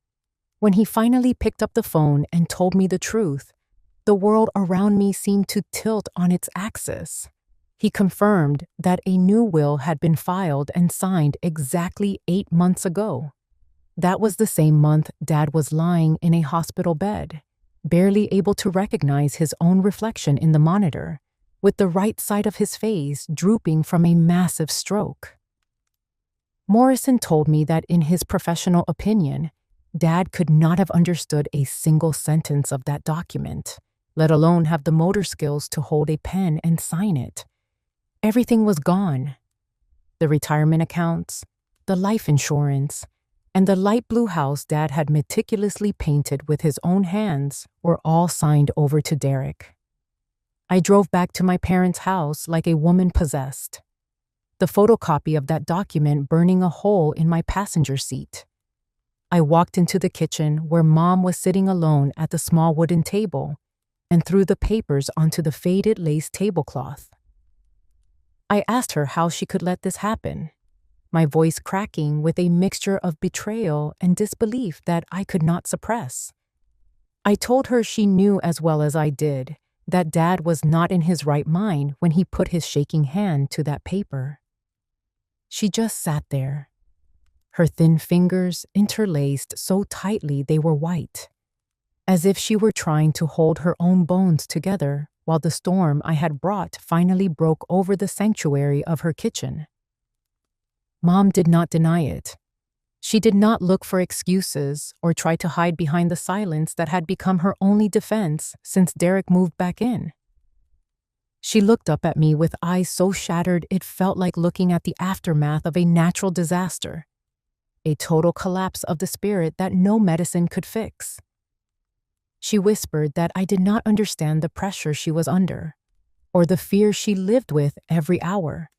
When he finally picked up the phone and told me the truth, the world around me seemed to tilt on its axis. He confirmed that a new will had been filed and signed exactly 8 months ago. That was the same month Dad was lying in a hospital bed, barely able to recognize his own reflection in the monitor, with the right side of his face drooping from a massive stroke. Morrison told me that in his professional opinion, Dad could not have understood a single sentence of that document, let alone have the motor skills to hold a pen and sign it. Everything was gone. The retirement accounts, the life insurance, and the light blue house Dad had meticulously painted with his own hands were all signed over to Derek. I drove back to my parents' house like a woman possessed, the photocopy of that document burning a hole in my passenger seat. I walked into the kitchen where Mom was sitting alone at the small wooden table and threw the papers onto the faded lace tablecloth. I asked her how she could let this happen, my voice cracking with a mixture of betrayal and disbelief that I could not suppress. I told her she knew as well as I did that Dad was not in his right mind when he put his shaking hand to that paper. She just sat there, her thin fingers interlaced so tightly they were white, as if she were trying to hold her own bones together while the storm I had brought finally broke over the sanctuary of her kitchen. Mom did not deny it. She did not look for excuses or try to hide behind the silence that had become her only defense since Derek moved back in. She looked up at me with eyes so shattered it felt like looking at the aftermath of a natural disaster, a total collapse of the spirit that no medicine could fix. She whispered that I did not understand the pressure she was under, or the fear she lived with every hour.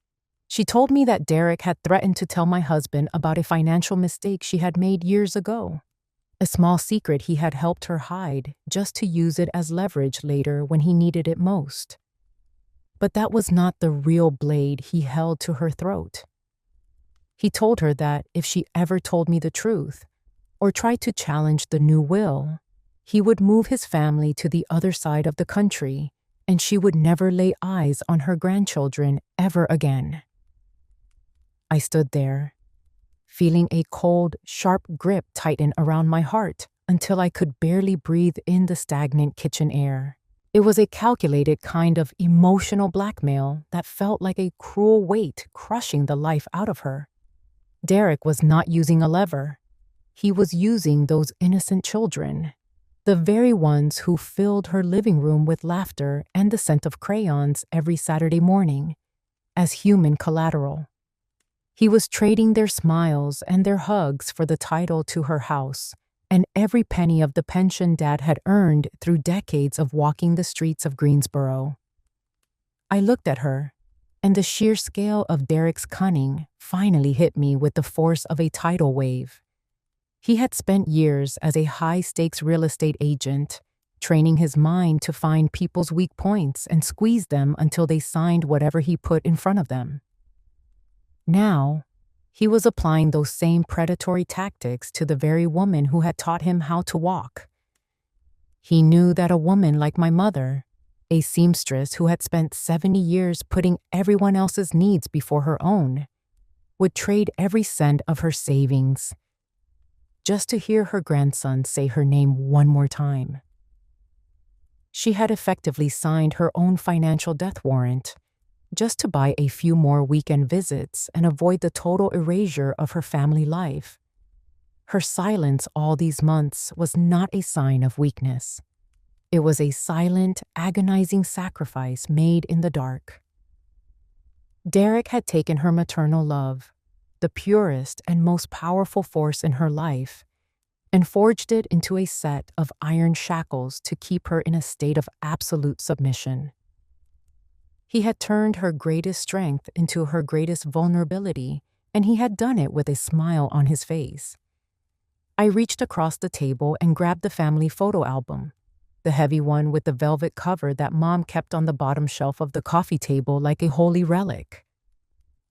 She told me that Derek had threatened to tell my husband about a financial mistake she had made years ago, a small secret he had helped her hide just to use it as leverage later when he needed it most. But that was not the real blade he held to her throat. He told her that if she ever told me the truth, or tried to challenge the new will, he would move his family to the other side of the country, and she would never lay eyes on her grandchildren ever again. I stood there, feeling a cold, sharp grip tighten around my heart until I could barely breathe in the stagnant kitchen air. It was a calculated kind of emotional blackmail that felt like a cruel weight crushing the life out of her. Derek was not using a lever. He was using those innocent children, the very ones who filled her living room with laughter and the scent of crayons every Saturday morning, as human collateral. He was trading their smiles and their hugs for the title to her house and every penny of the pension Dad had earned through decades of walking the streets of Greensboro. I looked at her, and the sheer scale of Derek's cunning finally hit me with the force of a tidal wave. He had spent years as a high-stakes real estate agent, training his mind to find people's weak points and squeeze them until they signed whatever he put in front of them. Now, he was applying those same predatory tactics to the very woman who had taught him how to walk. He knew that a woman like my mother, a seamstress who had spent 70 years putting everyone else's needs before her own, would trade every cent of her savings just to hear her grandson say her name one more time. She had effectively signed her own financial death warrant just to buy a few more weekend visits and avoid the total erasure of her family life. Her silence all these months was not a sign of weakness. It was a silent, agonizing sacrifice made in the dark. Derek had taken her maternal love, the purest and most powerful force in her life, and forged it into a set of iron shackles to keep her in a state of absolute submission. He had turned her greatest strength into her greatest vulnerability, and he had done it with a smile on his face. I reached across the table and grabbed the family photo album, the heavy one with the velvet cover that Mom kept on the bottom shelf of the coffee table like a holy relic.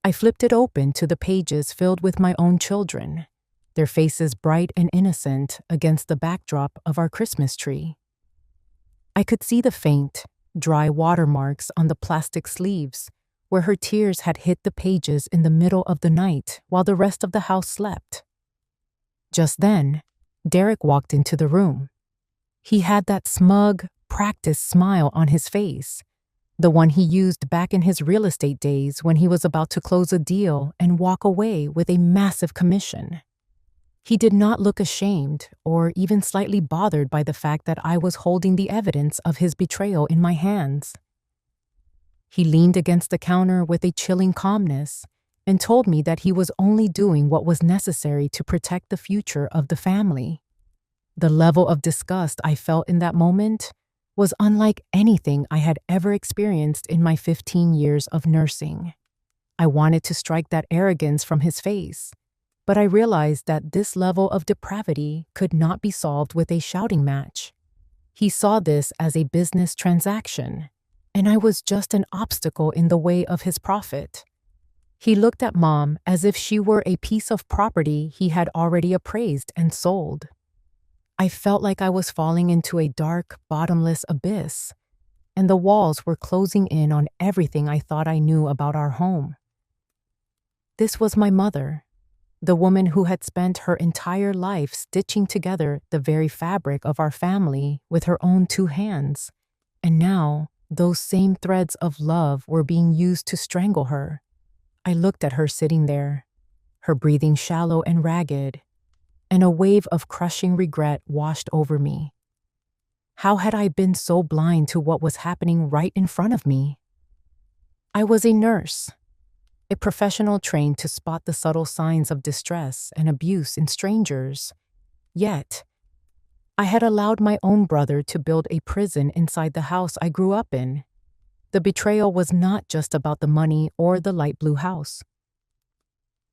I flipped it open to the pages filled with my own children, their faces bright and innocent against the backdrop of our Christmas tree. I could see the faint, dry watermarks on the plastic sleeves, where her tears had hit the pages in the middle of the night while the rest of the house slept. Just then, Derek walked into the room. He had that smug, practiced smile on his face, the one he used back in his real estate days when he was about to close a deal and walk away with a massive commission. He did not look ashamed or even slightly bothered by the fact that I was holding the evidence of his betrayal in my hands. He leaned against the counter with a chilling calmness and told me that he was only doing what was necessary to protect the future of the family. The level of disgust I felt in that moment was unlike anything I had ever experienced in my 15 years of nursing. I wanted to strike that arrogance from his face, but I realized that this level of depravity could not be solved with a shouting match. He saw this as a business transaction, and I was just an obstacle in the way of his profit. He looked at Mom as if she were a piece of property he had already appraised and sold. I felt like I was falling into a dark, bottomless abyss, and the walls were closing in on everything I thought I knew about our home. This was my mother, the woman who had spent her entire life stitching together the very fabric of our family with her own two hands, and now those same threads of love were being used to strangle her. I looked at her sitting there, her breathing shallow and ragged, and a wave of crushing regret washed over me. How had I been so blind to what was happening right in front of me? I was a nurse, a professional trained to spot the subtle signs of distress and abuse in strangers. Yet, I had allowed my own brother to build a prison inside the house I grew up in. The betrayal was not just about the money or the light blue house.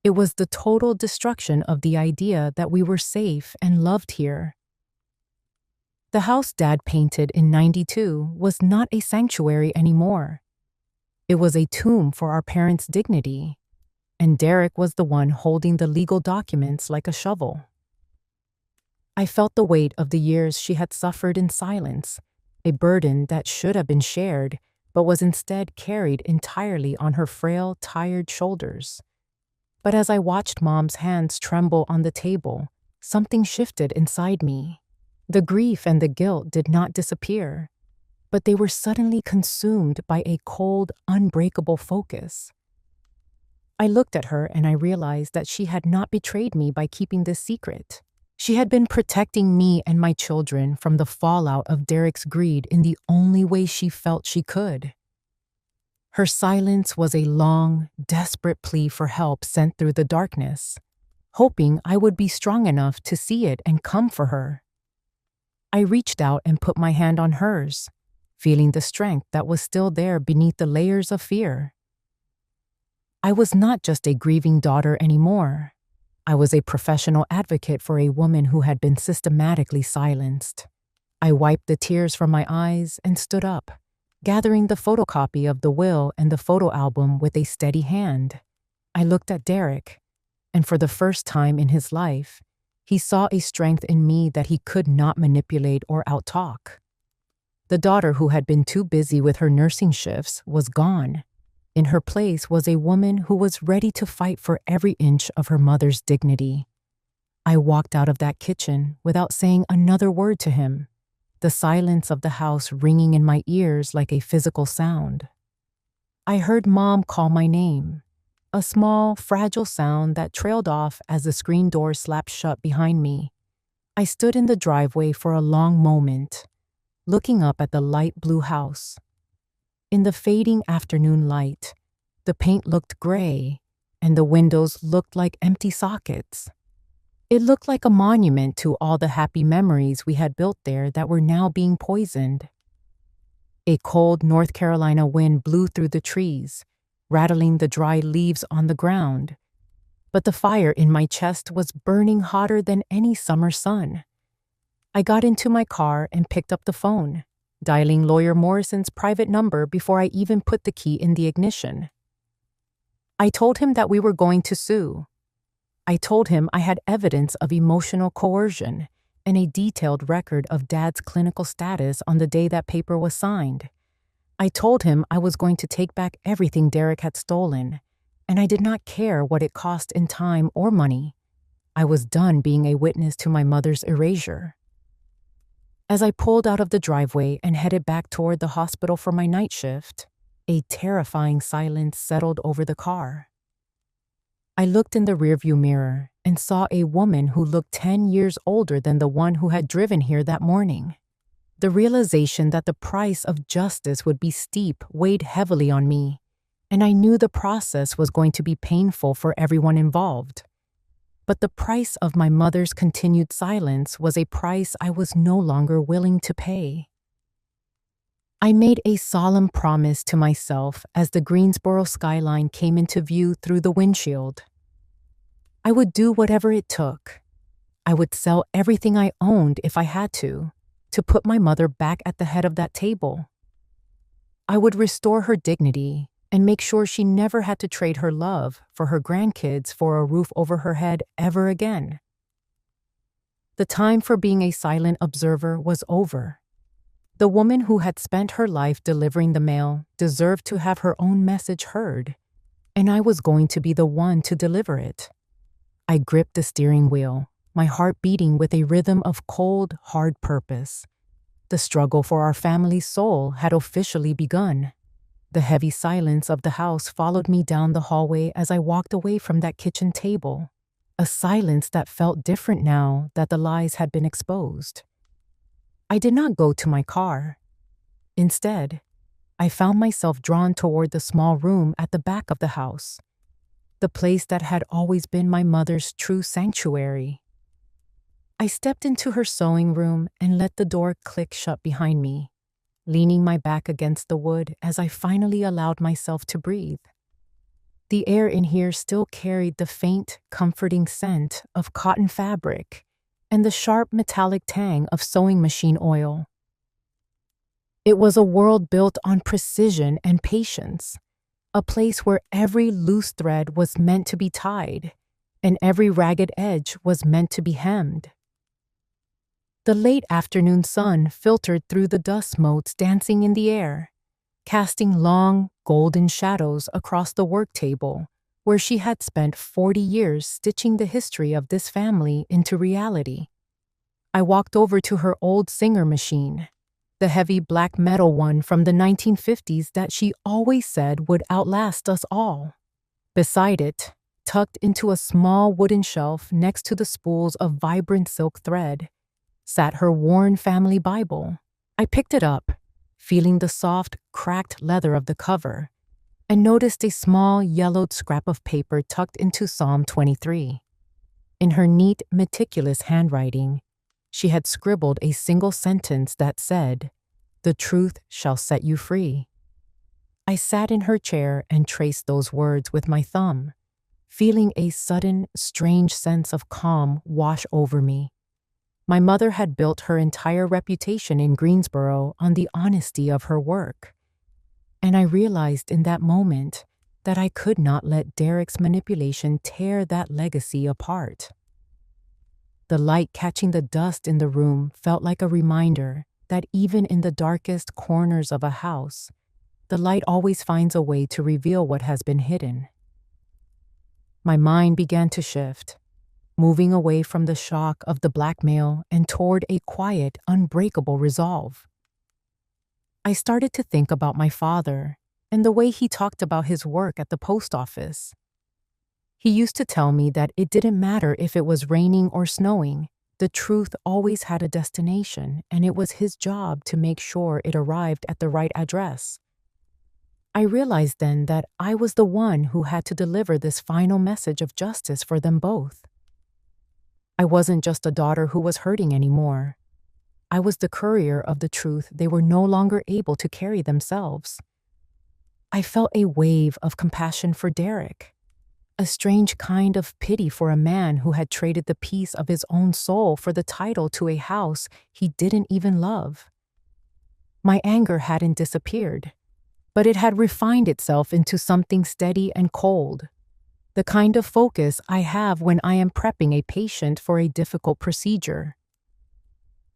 It was the total destruction of the idea that we were safe and loved here. The house Dad painted in '92 was not a sanctuary anymore. It was a tomb for our parents' dignity, and Derek was the one holding the legal documents like a shovel. I felt the weight of the years she had suffered in silence, a burden that should have been shared, but was instead carried entirely on her frail, tired shoulders. But as I watched Mom's hands tremble on the table, something shifted inside me. The grief and the guilt did not disappear, but they were suddenly consumed by a cold, unbreakable focus. I looked at her and I realized that she had not betrayed me by keeping this secret. She had been protecting me and my children from the fallout of Derek's greed in the only way she felt she could. Her silence was a long, desperate plea for help sent through the darkness, hoping I would be strong enough to see it and come for her. I reached out and put my hand on hers, feeling the strength that was still there beneath the layers of fear. I was not just a grieving daughter anymore. I was a professional advocate for a woman who had been systematically silenced. I wiped the tears from my eyes and stood up, gathering the photocopy of the will and the photo album with a steady hand. I looked at Derek, and for the first time in his life, he saw a strength in me that he could not manipulate or outtalk. The daughter who had been too busy with her nursing shifts was gone. In her place was a woman who was ready to fight for every inch of her mother's dignity. I walked out of that kitchen without saying another word to him, the silence of the house ringing in my ears like a physical sound. I heard Mom call my name, a small, fragile sound that trailed off as the screen door slapped shut behind me. I stood in the driveway for a long moment, looking up at the light blue house. In the fading afternoon light, the paint looked gray, and the windows looked like empty sockets. It looked like a monument to all the happy memories we had built there that were now being poisoned. A cold North Carolina wind blew through the trees, rattling the dry leaves on the ground, but the fire in my chest was burning hotter than any summer sun. I got into my car and picked up the phone, dialing Lawyer Morrison's private number before I even put the key in the ignition. I told him that we were going to sue. I told him I had evidence of emotional coercion and a detailed record of Dad's clinical status on the day that paper was signed. I told him I was going to take back everything Derek had stolen, and I did not care what it cost in time or money. I was done being a witness to my mother's erasure. As I pulled out of the driveway and headed back toward the hospital for my night shift, a terrifying silence settled over the car. I looked in the rearview mirror and saw a woman who looked 10 years older than the one who had driven here that morning. The realization that the price of justice would be steep weighed heavily on me, and I knew the process was going to be painful for everyone involved. But the price of my mother's continued silence was a price I was no longer willing to pay. I made a solemn promise to myself as the Greensboro skyline came into view through the windshield. I would do whatever it took. I would sell everything I owned if I had to put my mother back at the head of that table. I would restore her dignity and make sure she never had to trade her love for her grandkids for a roof over her head ever again. The time for being a silent observer was over. The woman who had spent her life delivering the mail deserved to have her own message heard, and I was going to be the one to deliver it. I gripped the steering wheel, my heart beating with a rhythm of cold, hard purpose. The struggle for our family's soul had officially begun. The heavy silence of the house followed me down the hallway as I walked away from that kitchen table, a silence that felt different now that the lies had been exposed. I did not go to my car. Instead, I found myself drawn toward the small room at the back of the house, the place that had always been my mother's true sanctuary. I stepped into her sewing room and let the door click shut behind me, leaning my back against the wood as I finally allowed myself to breathe. The air in here still carried the faint, comforting scent of cotton fabric and the sharp metallic tang of sewing machine oil. It was a world built on precision and patience, a place where every loose thread was meant to be tied and every ragged edge was meant to be hemmed. The late afternoon sun filtered through the dust motes dancing in the air, casting long, golden shadows across the work table where she had spent 40 years stitching the history of this family into reality. I walked over to her old Singer machine, the heavy black metal one from the 1950s that she always said would outlast us all. Beside it, tucked into a small wooden shelf next to the spools of vibrant silk thread, sat her worn family Bible. I picked it up, feeling the soft, cracked leather of the cover, and noticed a small, yellowed scrap of paper tucked into Psalm 23. In her neat, meticulous handwriting, she had scribbled a single sentence that said, "The truth shall set you free." I sat in her chair and traced those words with my thumb, feeling a sudden, strange sense of calm wash over me. My mother had built her entire reputation in Greensboro on the honesty of her work, and I realized in that moment that I could not let Derek's manipulation tear that legacy apart. The light catching the dust in the room felt like a reminder that even in the darkest corners of a house, the light always finds a way to reveal what has been hidden. My mind began to shift, moving away from the shock of the blackmail and toward a quiet, unbreakable resolve. I started to think about my father and the way he talked about his work at the post office. He used to tell me that it didn't matter if it was raining or snowing, the truth always had a destination, and it was his job to make sure it arrived at the right address. I realized then that I was the one who had to deliver this final message of justice for them both. I wasn't just a daughter who was hurting anymore. I was the courier of the truth they were no longer able to carry themselves. I felt a wave of compassion for Derek, a strange kind of pity for a man who had traded the peace of his own soul for the title to a house he didn't even love. My anger hadn't disappeared, but it had refined itself into something steady and cold, the kind of focus I have when I am prepping a patient for a difficult procedure.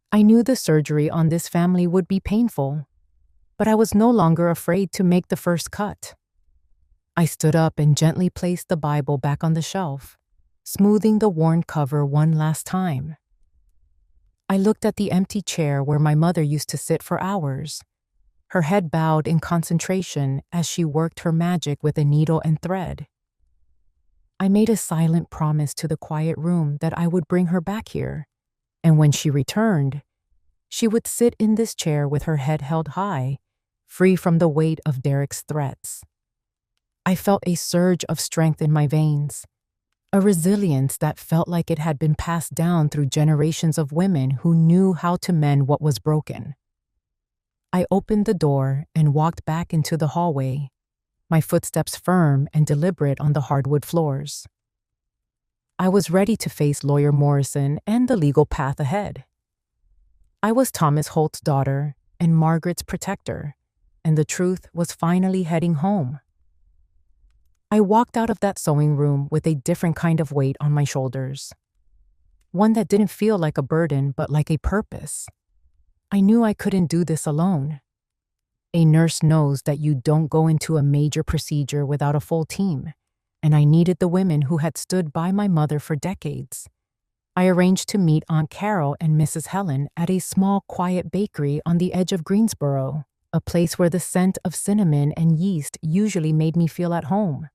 I knew the surgery on this family would be painful, but I was no longer afraid to make the first cut. I stood up and gently placed the Bible back on the shelf, smoothing the worn cover one last time. I looked at the empty chair where my mother used to sit for hours, her head bowed in concentration as she worked her magic with a needle and thread. I made a silent promise to the quiet room that I would bring her back here, and when she returned, she would sit in this chair with her head held high, free from the weight of Derek's threats. I felt a surge of strength in my veins, a resilience that felt like it had been passed down through generations of women who knew how to mend what was broken. I opened the door and walked back into the hallway, my footsteps firm and deliberate on the hardwood floors. I was ready to face Lawyer Morrison and the legal path ahead. I was Thomas Holt's daughter and Margaret's protector, and the truth was finally heading home. I walked out of that sewing room with a different kind of weight on my shoulders. One that didn't feel like a burden, but like a purpose. I knew I couldn't do this alone. A nurse knows that you don't go into a major procedure without a full team, and I needed the women who had stood by my mother for decades. I arranged to meet Aunt Carol and Mrs. Helen at a small, quiet bakery on the edge of Greensboro, a place where the scent of cinnamon and yeast usually made me feel at home.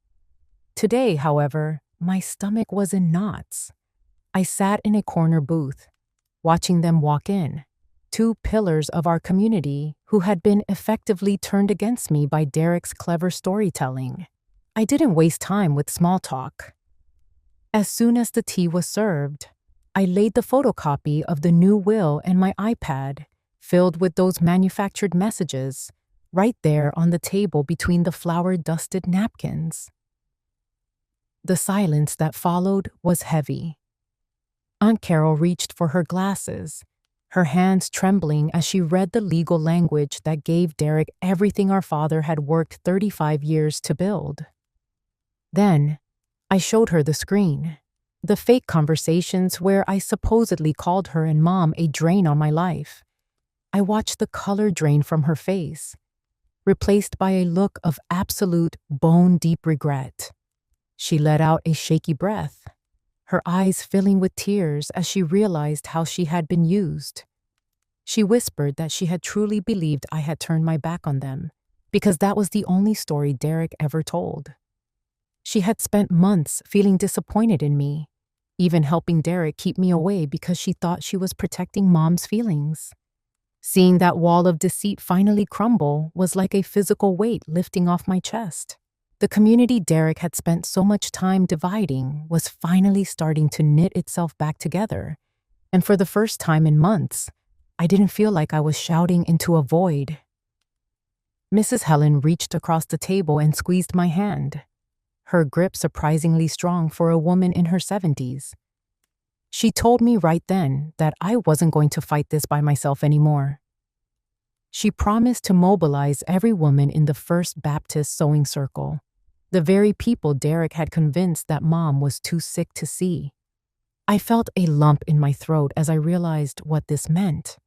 Today, however, my stomach was in knots. I sat in a corner booth, watching them walk in, two pillars of our community who had been effectively turned against me by Derek's clever storytelling. I didn't waste time with small talk. As soon as the tea was served, I laid the photocopy of the new will and my iPad, filled with those manufactured messages, right there on the table between the flour-dusted napkins. The silence that followed was heavy. Aunt Carol reached for her glasses, her hands trembling as she read the legal language that gave Derek everything our father had worked 35 years to build. Then, I showed her the screen, the fake conversations where I supposedly called her and Mom a drain on my life. I watched the color drain from her face, replaced by a look of absolute bone-deep regret. She let out a shaky breath, her eyes filling with tears as she realized how she had been used. She whispered that she had truly believed I had turned my back on them, because that was the only story Derek ever told. She had spent months feeling disappointed in me, even helping Derek keep me away because she thought she was protecting Mom's feelings. Seeing that wall of deceit finally crumble was like a physical weight lifting off my chest. The community Derek had spent so much time dividing was finally starting to knit itself back together, and for the first time in months, I didn't feel like I was shouting into a void. Mrs. Helen reached across the table and squeezed my hand, her grip surprisingly strong for a woman in her 70s. She told me right then that I wasn't going to fight this by myself anymore. She promised to mobilize every woman in the First Baptist Sewing Circle, the very people Derek had convinced that Mom was too sick to see. I felt a lump in my throat as I realized what this meant.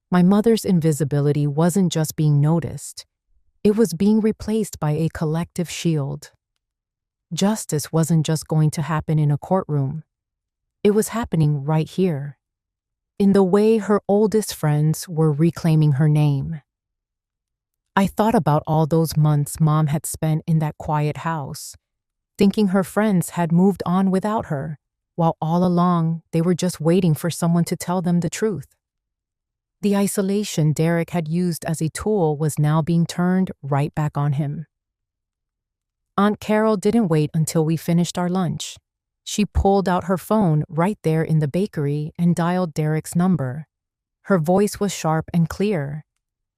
My mother's invisibility wasn't just being noticed, it was being replaced by a collective shield. Justice wasn't just going to happen in a courtroom. It was happening right here, in the way her oldest friends were reclaiming her name. I thought about all those months Mom had spent in that quiet house, thinking her friends had moved on without her, while all along they were just waiting for someone to tell them the truth. The isolation Derek had used as a tool was now being turned right back on him. Aunt Carol didn't wait until we finished our lunch. She pulled out her phone right there in the bakery and dialed Derek's number. Her voice was sharp and clear,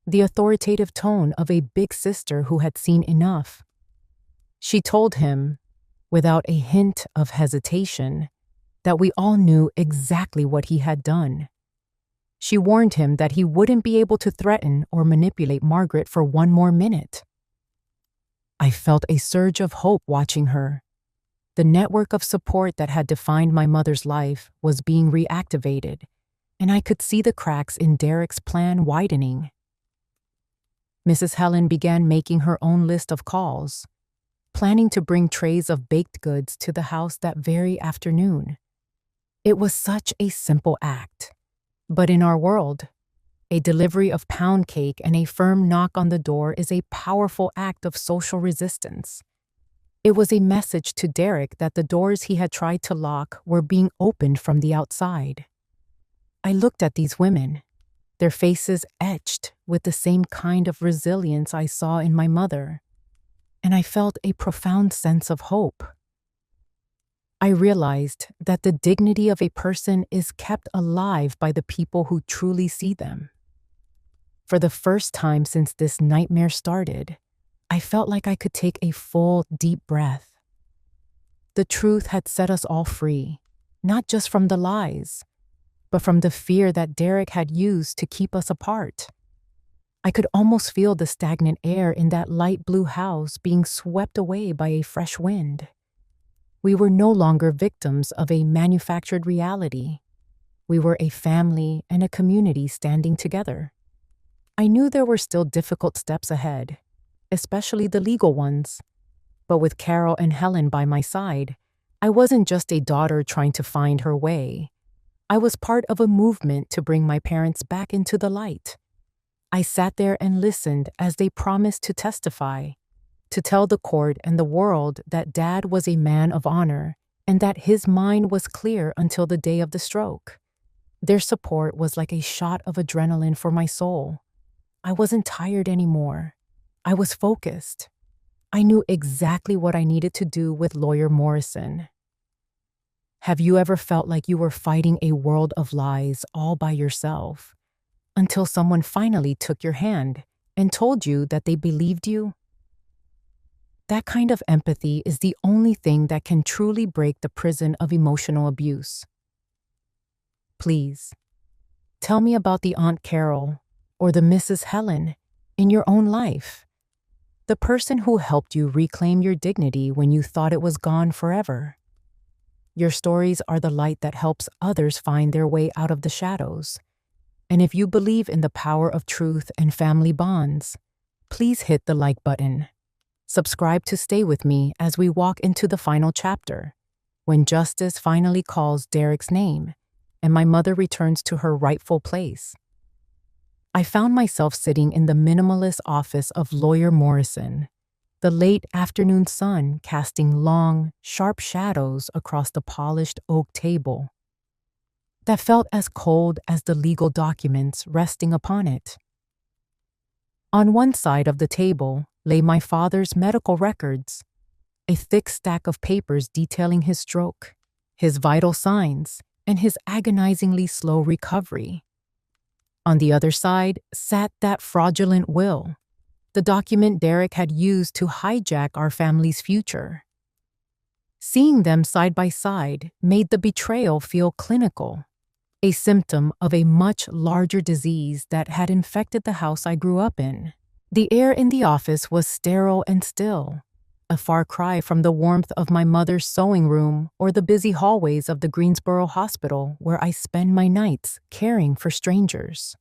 the authoritative tone of a big sister who had seen enough. She told him, without a hint of hesitation, that we all knew exactly what he had done. She warned him that he wouldn't be able to threaten or manipulate Margaret for one more minute. I felt a surge of hope watching her. The network of support that had defined my mother's life was being reactivated, and I could see the cracks in Derek's plan widening. Mrs. Helen began making her own list of calls, planning to bring trays of baked goods to the house that very afternoon. It was such a simple act, but in our world, a delivery of pound cake and a firm knock on the door is a powerful act of social resistance. It was a message to Derek that the doors he had tried to lock were being opened from the outside. I looked at these women, their faces etched with the same kind of resilience I saw in my mother, and I felt a profound sense of hope. I realized that the dignity of a person is kept alive by the people who truly see them. For the first time since this nightmare started, I felt like I could take a full, deep breath. The truth had set us all free, not just from the lies, but from the fear that Derek had used to keep us apart. I could almost feel the stagnant air in that light blue house being swept away by a fresh wind. We were no longer victims of a manufactured reality. We were a family and a community standing together. I knew there were still difficult steps ahead, especially the legal ones. But with Carol and Helen by my side, I wasn't just a daughter trying to find her way. I was part of a movement to bring my parents back into the light. I sat there and listened as they promised to testify, to tell the court and the world that Dad was a man of honor and that his mind was clear until the day of the stroke. Their support was like a shot of adrenaline for my soul. I wasn't tired anymore. I was focused. I knew exactly what I needed to do with Lawyer Morrison. Have you ever felt like you were fighting a world of lies all by yourself, until someone finally took your hand and told you that they believed you? That kind of empathy is the only thing that can truly break the prison of emotional abuse. Please, tell me about the Aunt Carol or the Mrs. Helen in your own life. The person who helped you reclaim your dignity when you thought it was gone forever. Your stories are the light that helps others find their way out of the shadows. And if you believe in the power of truth and family bonds, please hit the like button. Subscribe to stay with me as we walk into the final chapter, when justice finally calls Derek's name and my mother returns to her rightful place. I found myself sitting in the minimalist office of Lawyer Morrison, the late afternoon sun casting long, sharp shadows across the polished oak table that felt as cold as the legal documents resting upon it. On one side of the table lay my father's medical records, a thick stack of papers detailing his stroke, his vital signs, and his agonizingly slow recovery. On the other side sat that fraudulent will, the document Derek had used to hijack our family's future. Seeing them side by side made the betrayal feel clinical, a symptom of a much larger disease that had infected the house I grew up in. The air in the office was sterile and still, a far cry from the warmth of my mother's sewing room or the busy hallways of the Greensboro Hospital where I spend my nights caring for strangers.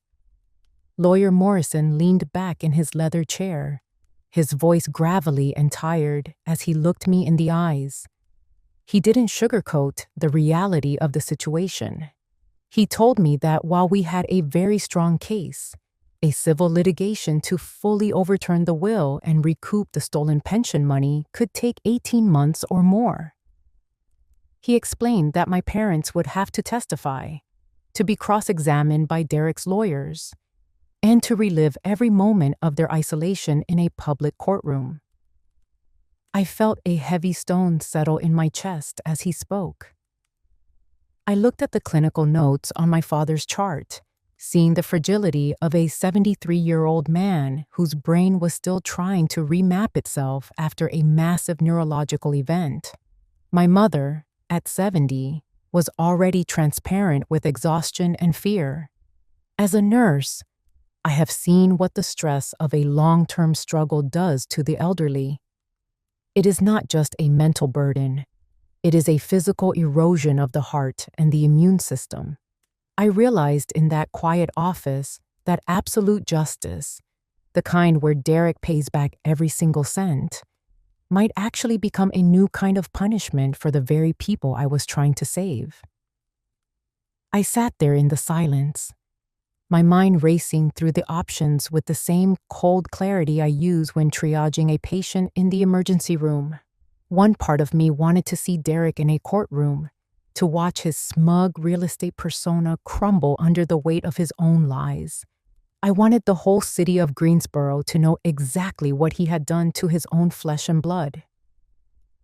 Lawyer Morrison leaned back in his leather chair, his voice gravelly and tired as he looked me in the eyes. He didn't sugarcoat the reality of the situation. He told me that while we had a very strong case, a civil litigation to fully overturn the will and recoup the stolen pension money could take 18 months or more. He explained that my parents would have to testify, to be cross-examined by Derek's lawyers, and to relive every moment of their isolation in a public courtroom. I felt a heavy stone settle in my chest as he spoke. I looked at the clinical notes on my father's chart, seeing the fragility of a 73-year-old man whose brain was still trying to remap itself after a massive neurological event. My mother, at 70, was already transparent with exhaustion and fear. As a nurse, I have seen what the stress of a long-term struggle does to the elderly. It is not just a mental burden. It is a physical erosion of the heart and the immune system. I realized in that quiet office that absolute justice, the kind where Derek pays back every single cent, might actually become a new kind of punishment for the very people I was trying to save. I sat there in the silence, my mind racing through the options with the same cold clarity I use when triaging a patient in the emergency room. One part of me wanted to see Derek in a courtroom, to watch his smug real estate persona crumble under the weight of his own lies. I wanted the whole city of Greensboro to know exactly what he had done to his own flesh and blood.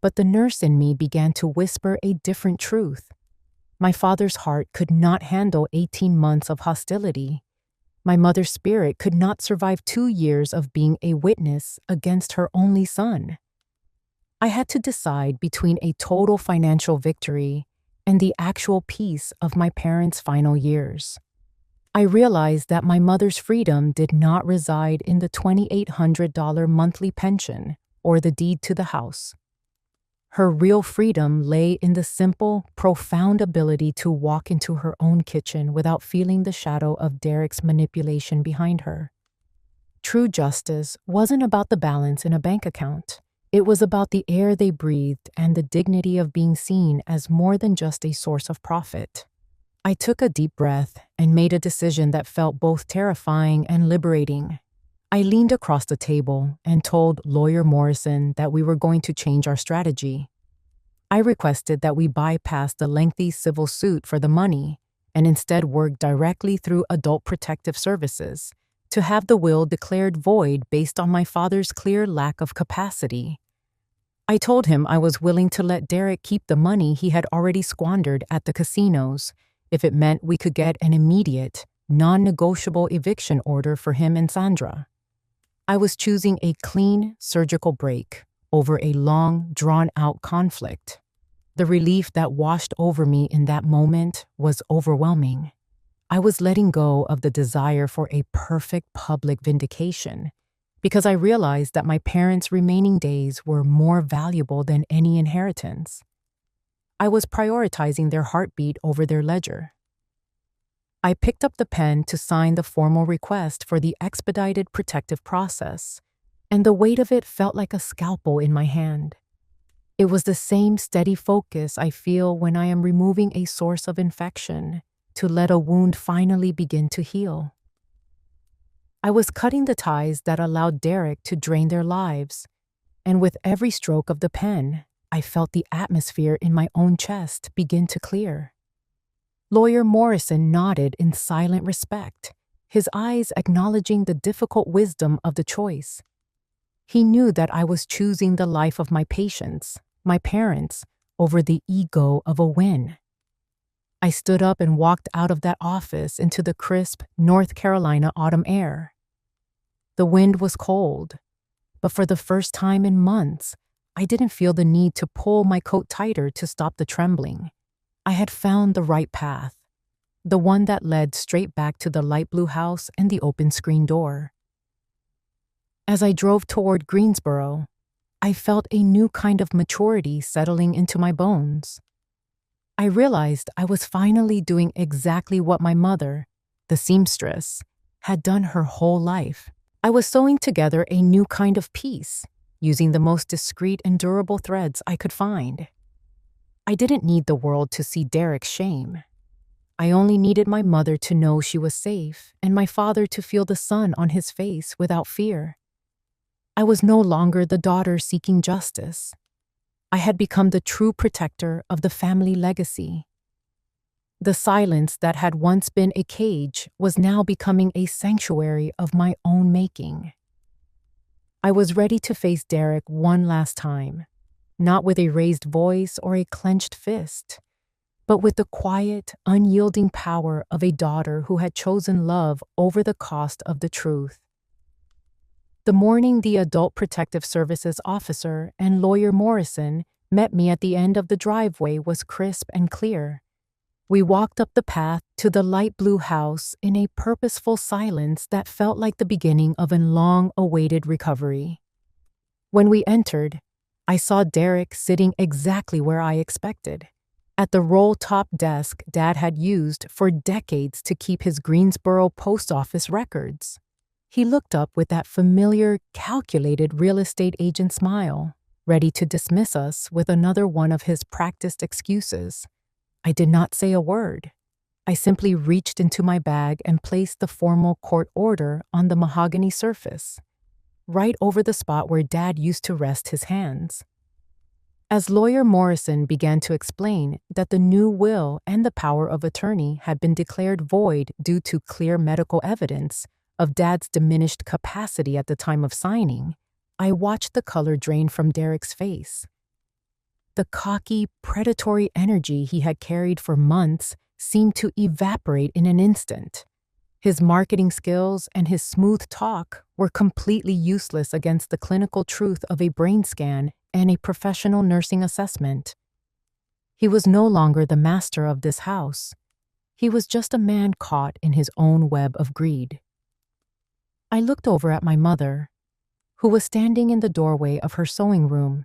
But the nurse in me began to whisper a different truth. My father's heart could not handle 18 months of hostility. My mother's spirit could not survive 2 years of being a witness against her only son. I had to decide between a total financial victory and the actual peace of my parents' final years. I realized that my mother's freedom did not reside in the $2,800 monthly pension or the deed to the house. Her real freedom lay in the simple, profound ability to walk into her own kitchen without feeling the shadow of Derek's manipulation behind her. True justice wasn't about the balance in a bank account. It was about the air they breathed and the dignity of being seen as more than just a source of profit. I took a deep breath and made a decision that felt both terrifying and liberating. I leaned across the table and told Lawyer Morrison that we were going to change our strategy. I requested that we bypass the lengthy civil suit for the money and instead work directly through Adult Protective Services to have the will declared void based on my father's clear lack of capacity. I told him I was willing to let Derek keep the money he had already squandered at the casinos if it meant we could get an immediate, non-negotiable eviction order for him and Sandra. I was choosing a clean, surgical break over a long, drawn-out conflict. The relief that washed over me in that moment was overwhelming. I was letting go of the desire for a perfect public vindication because I realized that my parents' remaining days were more valuable than any inheritance. I was prioritizing their heartbeat over their ledger. I picked up the pen to sign the formal request for the expedited protective process, and the weight of it felt like a scalpel in my hand. It was the same steady focus I feel when I am removing a source of infection to let a wound finally begin to heal. I was cutting the ties that allowed Derek to drain their lives, and with every stroke of the pen, I felt the atmosphere in my own chest begin to clear. Lawyer Morrison nodded in silent respect, his eyes acknowledging the difficult wisdom of the choice. He knew that I was choosing the life of my patients, my parents, over the ego of a win. I stood up and walked out of that office into the crisp North Carolina autumn air. The wind was cold, but for the first time in months, I didn't feel the need to pull my coat tighter to stop the trembling. I had found the right path, the one that led straight back to the light blue house and the open screen door. As I drove toward Greensboro, I felt a new kind of maturity settling into my bones. I realized I was finally doing exactly what my mother, the seamstress, had done her whole life. I was sewing together a new kind of peace, using the most discreet and durable threads I could find. I didn't need the world to see Derek's shame. I only needed my mother to know she was safe and my father to feel the sun on his face without fear. I was no longer the daughter seeking justice. I had become the true protector of the family legacy. The silence that had once been a cage was now becoming a sanctuary of my own making. I was ready to face Derek one last time, not with a raised voice or a clenched fist, but with the quiet, unyielding power of a daughter who had chosen love over the cost of the truth. The morning the Adult Protective Services officer and Lawyer Morrison met me at the end of the driveway was crisp and clear. We walked up the path to the light blue house in a purposeful silence that felt like the beginning of a long-awaited recovery. When we entered, I saw Derek sitting exactly where I expected, at the roll-top desk Dad had used for decades to keep his Greensboro post office records. He looked up with that familiar, calculated real estate agent smile, ready to dismiss us with another one of his practiced excuses. I did not say a word. I simply reached into my bag and placed the formal court order on the mahogany surface, right over the spot where Dad used to rest his hands. As Lawyer Morrison began to explain that the new will and the power of attorney had been declared void due to clear medical evidence of Dad's diminished capacity at the time of signing, I watched the color drain from Derek's face. The cocky, predatory energy he had carried for months seemed to evaporate in an instant. His marketing skills and his smooth talk were completely useless against the clinical truth of a brain scan and a professional nursing assessment. He was no longer the master of this house. He was just a man caught in his own web of greed. I looked over at my mother, who was standing in the doorway of her sewing room.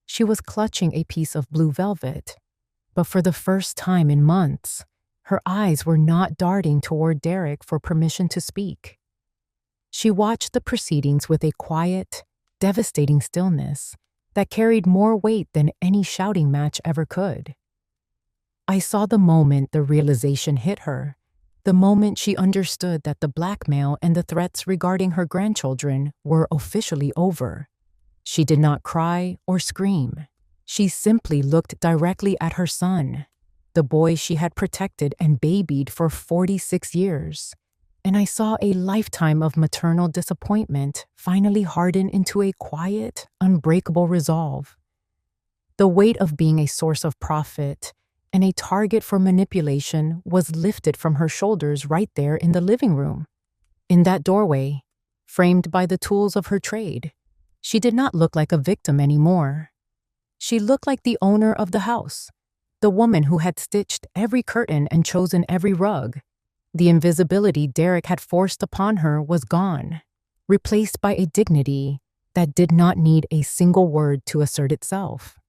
She was clutching a piece of blue velvet, but for the first time in months, her eyes were not darting toward Derek for permission to speak. She watched the proceedings with a quiet, devastating stillness that carried more weight than any shouting match ever could. I saw the moment the realization hit her, the moment she understood that the blackmail and the threats regarding her grandchildren were officially over. She did not cry or scream. She simply looked directly at her son, the boy she had protected and babied for 46 years. And I saw a lifetime of maternal disappointment finally harden into a quiet, unbreakable resolve. The weight of being a source of profit and a target for manipulation was lifted from her shoulders right there in the living room. In that doorway, framed by the tools of her trade, she did not look like a victim anymore. She looked like the owner of the house, the woman who had stitched every curtain and chosen every rug. The invisibility Derek had forced upon her was gone, replaced by a dignity that did not need a single word to assert itself.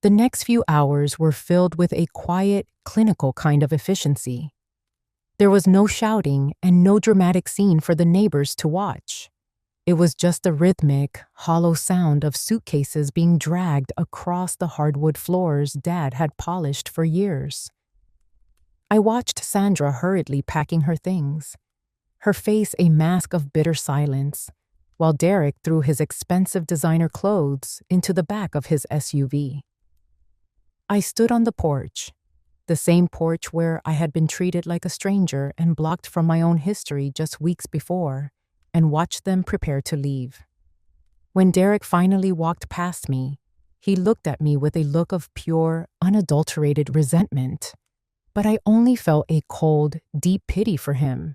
The next few hours were filled with a quiet, clinical kind of efficiency. There was no shouting and no dramatic scene for the neighbors to watch. It was just the rhythmic, hollow sound of suitcases being dragged across the hardwood floors Dad had polished for years. I watched Sandra hurriedly packing her things, her face a mask of bitter silence, while Derek threw his expensive designer clothes into the back of his SUV. I stood on the porch, the same porch where I had been treated like a stranger and blocked from my own history just weeks before, and watched them prepare to leave. When Derek finally walked past me, he looked at me with a look of pure, unadulterated resentment. But I only felt a cold, deep pity for him.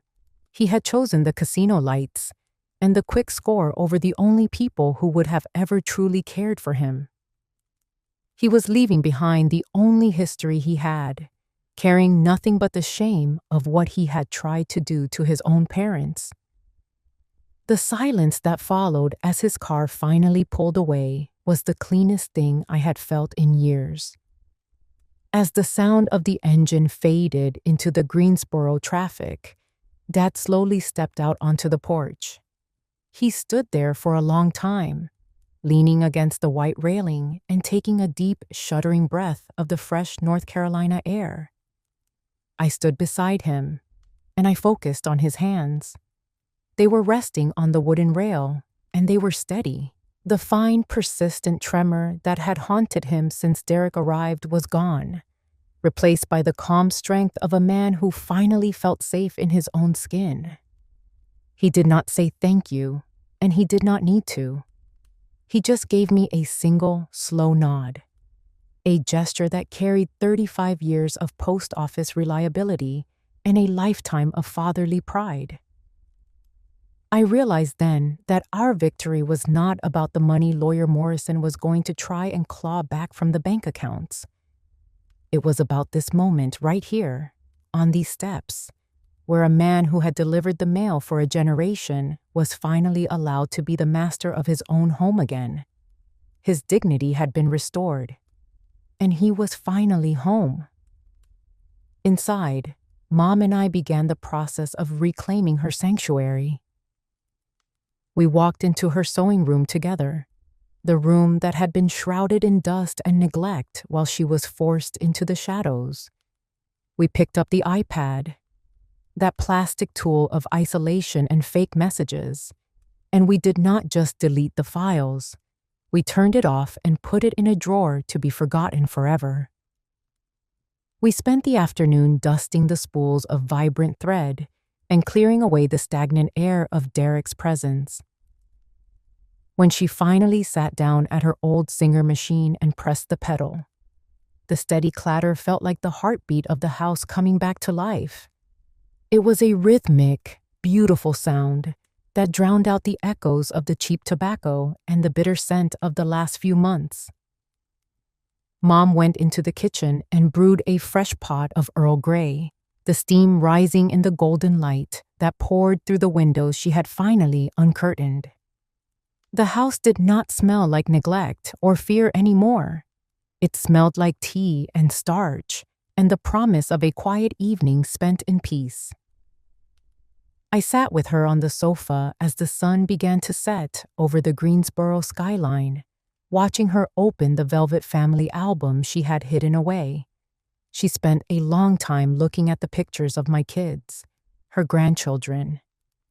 He had chosen the casino lights and the quick score over the only people who would have ever truly cared for him. He was leaving behind the only history he had, carrying nothing but the shame of what he had tried to do to his own parents. The silence that followed as his car finally pulled away was the cleanest thing I had felt in years. As the sound of the engine faded into the Greensboro traffic, Dad slowly stepped out onto the porch. He stood there for a long time, leaning against the white railing and taking a deep, shuddering breath of the fresh North Carolina air. I stood beside him, and I focused on his hands. They were resting on the wooden rail, and they were steady. The fine, persistent tremor that had haunted him since Derek arrived was gone, replaced by the calm strength of a man who finally felt safe in his own skin. He did not say thank you, and he did not need to. He just gave me a single, slow nod, a gesture that carried 35 years of post office reliability and a lifetime of fatherly pride. I realized then that our victory was not about the money Lawyer Morrison was going to try and claw back from the bank accounts. It was about this moment right here, on these steps, where a man who had delivered the mail for a generation was finally allowed to be the master of his own home again. His dignity had been restored, and he was finally home. Inside, Mom and I began the process of reclaiming her sanctuary. We walked into her sewing room together, the room that had been shrouded in dust and neglect while she was forced into the shadows. We picked up the iPad, that plastic tool of isolation and fake messages, and we did not just delete the files. We turned it off and put it in a drawer to be forgotten forever. We spent the afternoon dusting the spools of vibrant thread and clearing away the stagnant air of Derek's presence. When she finally sat down at her old Singer machine and pressed the pedal, the steady clatter felt like the heartbeat of the house coming back to life. It was a rhythmic, beautiful sound that drowned out the echoes of the cheap tobacco and the bitter scent of the last few months. Mom went into the kitchen and brewed a fresh pot of Earl Grey, the steam rising in the golden light that poured through the windows she had finally uncurtained. The house did not smell like neglect or fear anymore. It smelled like tea and starch and the promise of a quiet evening spent in peace. I sat with her on the sofa as the sun began to set over the Greensboro skyline, watching her open the velvet family album she had hidden away. She spent a long time looking at the pictures of my kids, her grandchildren,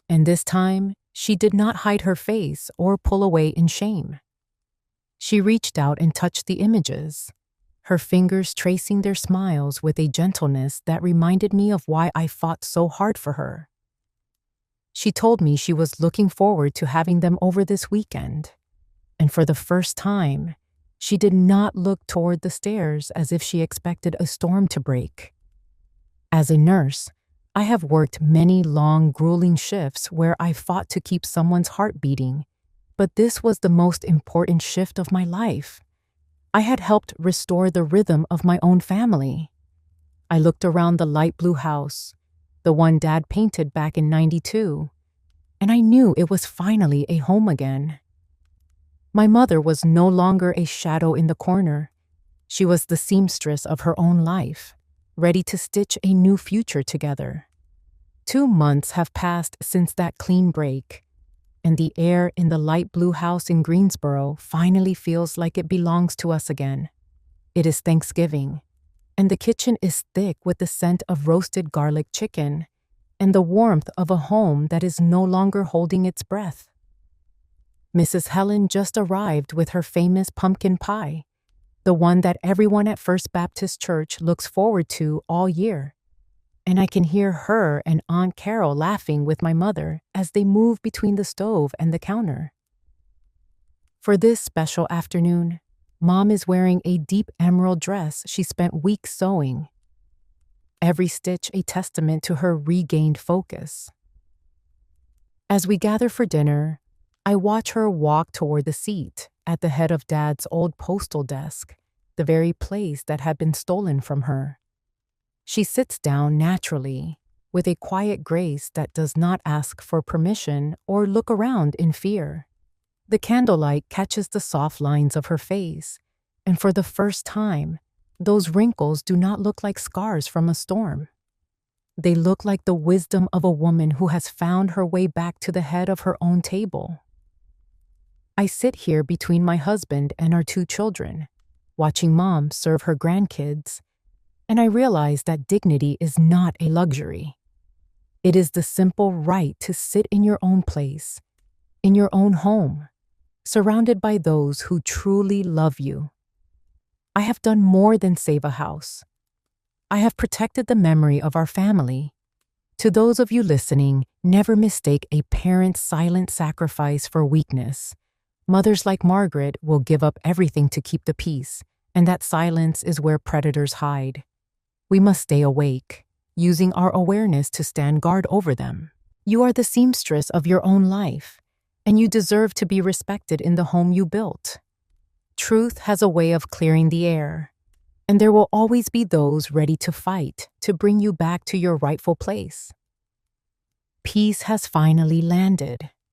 and this time she did not hide her face or pull away in shame. She reached out and touched the images, her fingers tracing their smiles with a gentleness that reminded me of why I fought so hard for her. She told me she was looking forward to having them over this weekend, and for the first time, she did not look toward the stairs as if she expected a storm to break. As a nurse, I have worked many long, grueling shifts where I fought to keep someone's heart beating, but this was the most important shift of my life. I had helped restore the rhythm of my own family. I looked around the light blue house, the one Dad painted back in '92, and I knew it was finally a home again. My mother was no longer a shadow in the corner. She was the seamstress of her own life, ready to stitch a new future together. 2 months have passed since that clean break, and the air in the light blue house in Greensboro finally feels like it belongs to us again. It is Thanksgiving, and the kitchen is thick with the scent of roasted garlic chicken and the warmth of a home that is no longer holding its breath. Mrs. Helen just arrived with her famous pumpkin pie, the one that everyone at First Baptist Church looks forward to all year. And I can hear her and Aunt Carol laughing with my mother as they move between the stove and the counter. For this special afternoon, Mom is wearing a deep emerald dress she spent weeks sewing, every stitch a testament to her regained focus. As we gather for dinner, I watch her walk toward the seat at the head of Dad's old postal desk, the very place that had been stolen from her. She sits down naturally, with a quiet grace that does not ask for permission or look around in fear. The candlelight catches the soft lines of her face, and for the first time, those wrinkles do not look like scars from a storm. They look like the wisdom of a woman who has found her way back to the head of her own table. I sit here between my husband and our 2 children, watching Mom serve her grandkids, and I realize that dignity is not a luxury. It is the simple right to sit in your own place, in your own home, surrounded by those who truly love you. I have done more than save a house. I have protected the memory of our family. To those of you listening, never mistake a parent's silent sacrifice for weakness. Mothers like Margaret will give up everything to keep the peace, and that silence is where predators hide. We must stay awake, using our awareness to stand guard over them. You are the seamstress of your own life, and you deserve to be respected in the home you built. Truth has a way of clearing the air, and there will always be those ready to fight to bring you back to your rightful place. Peace has finally landed,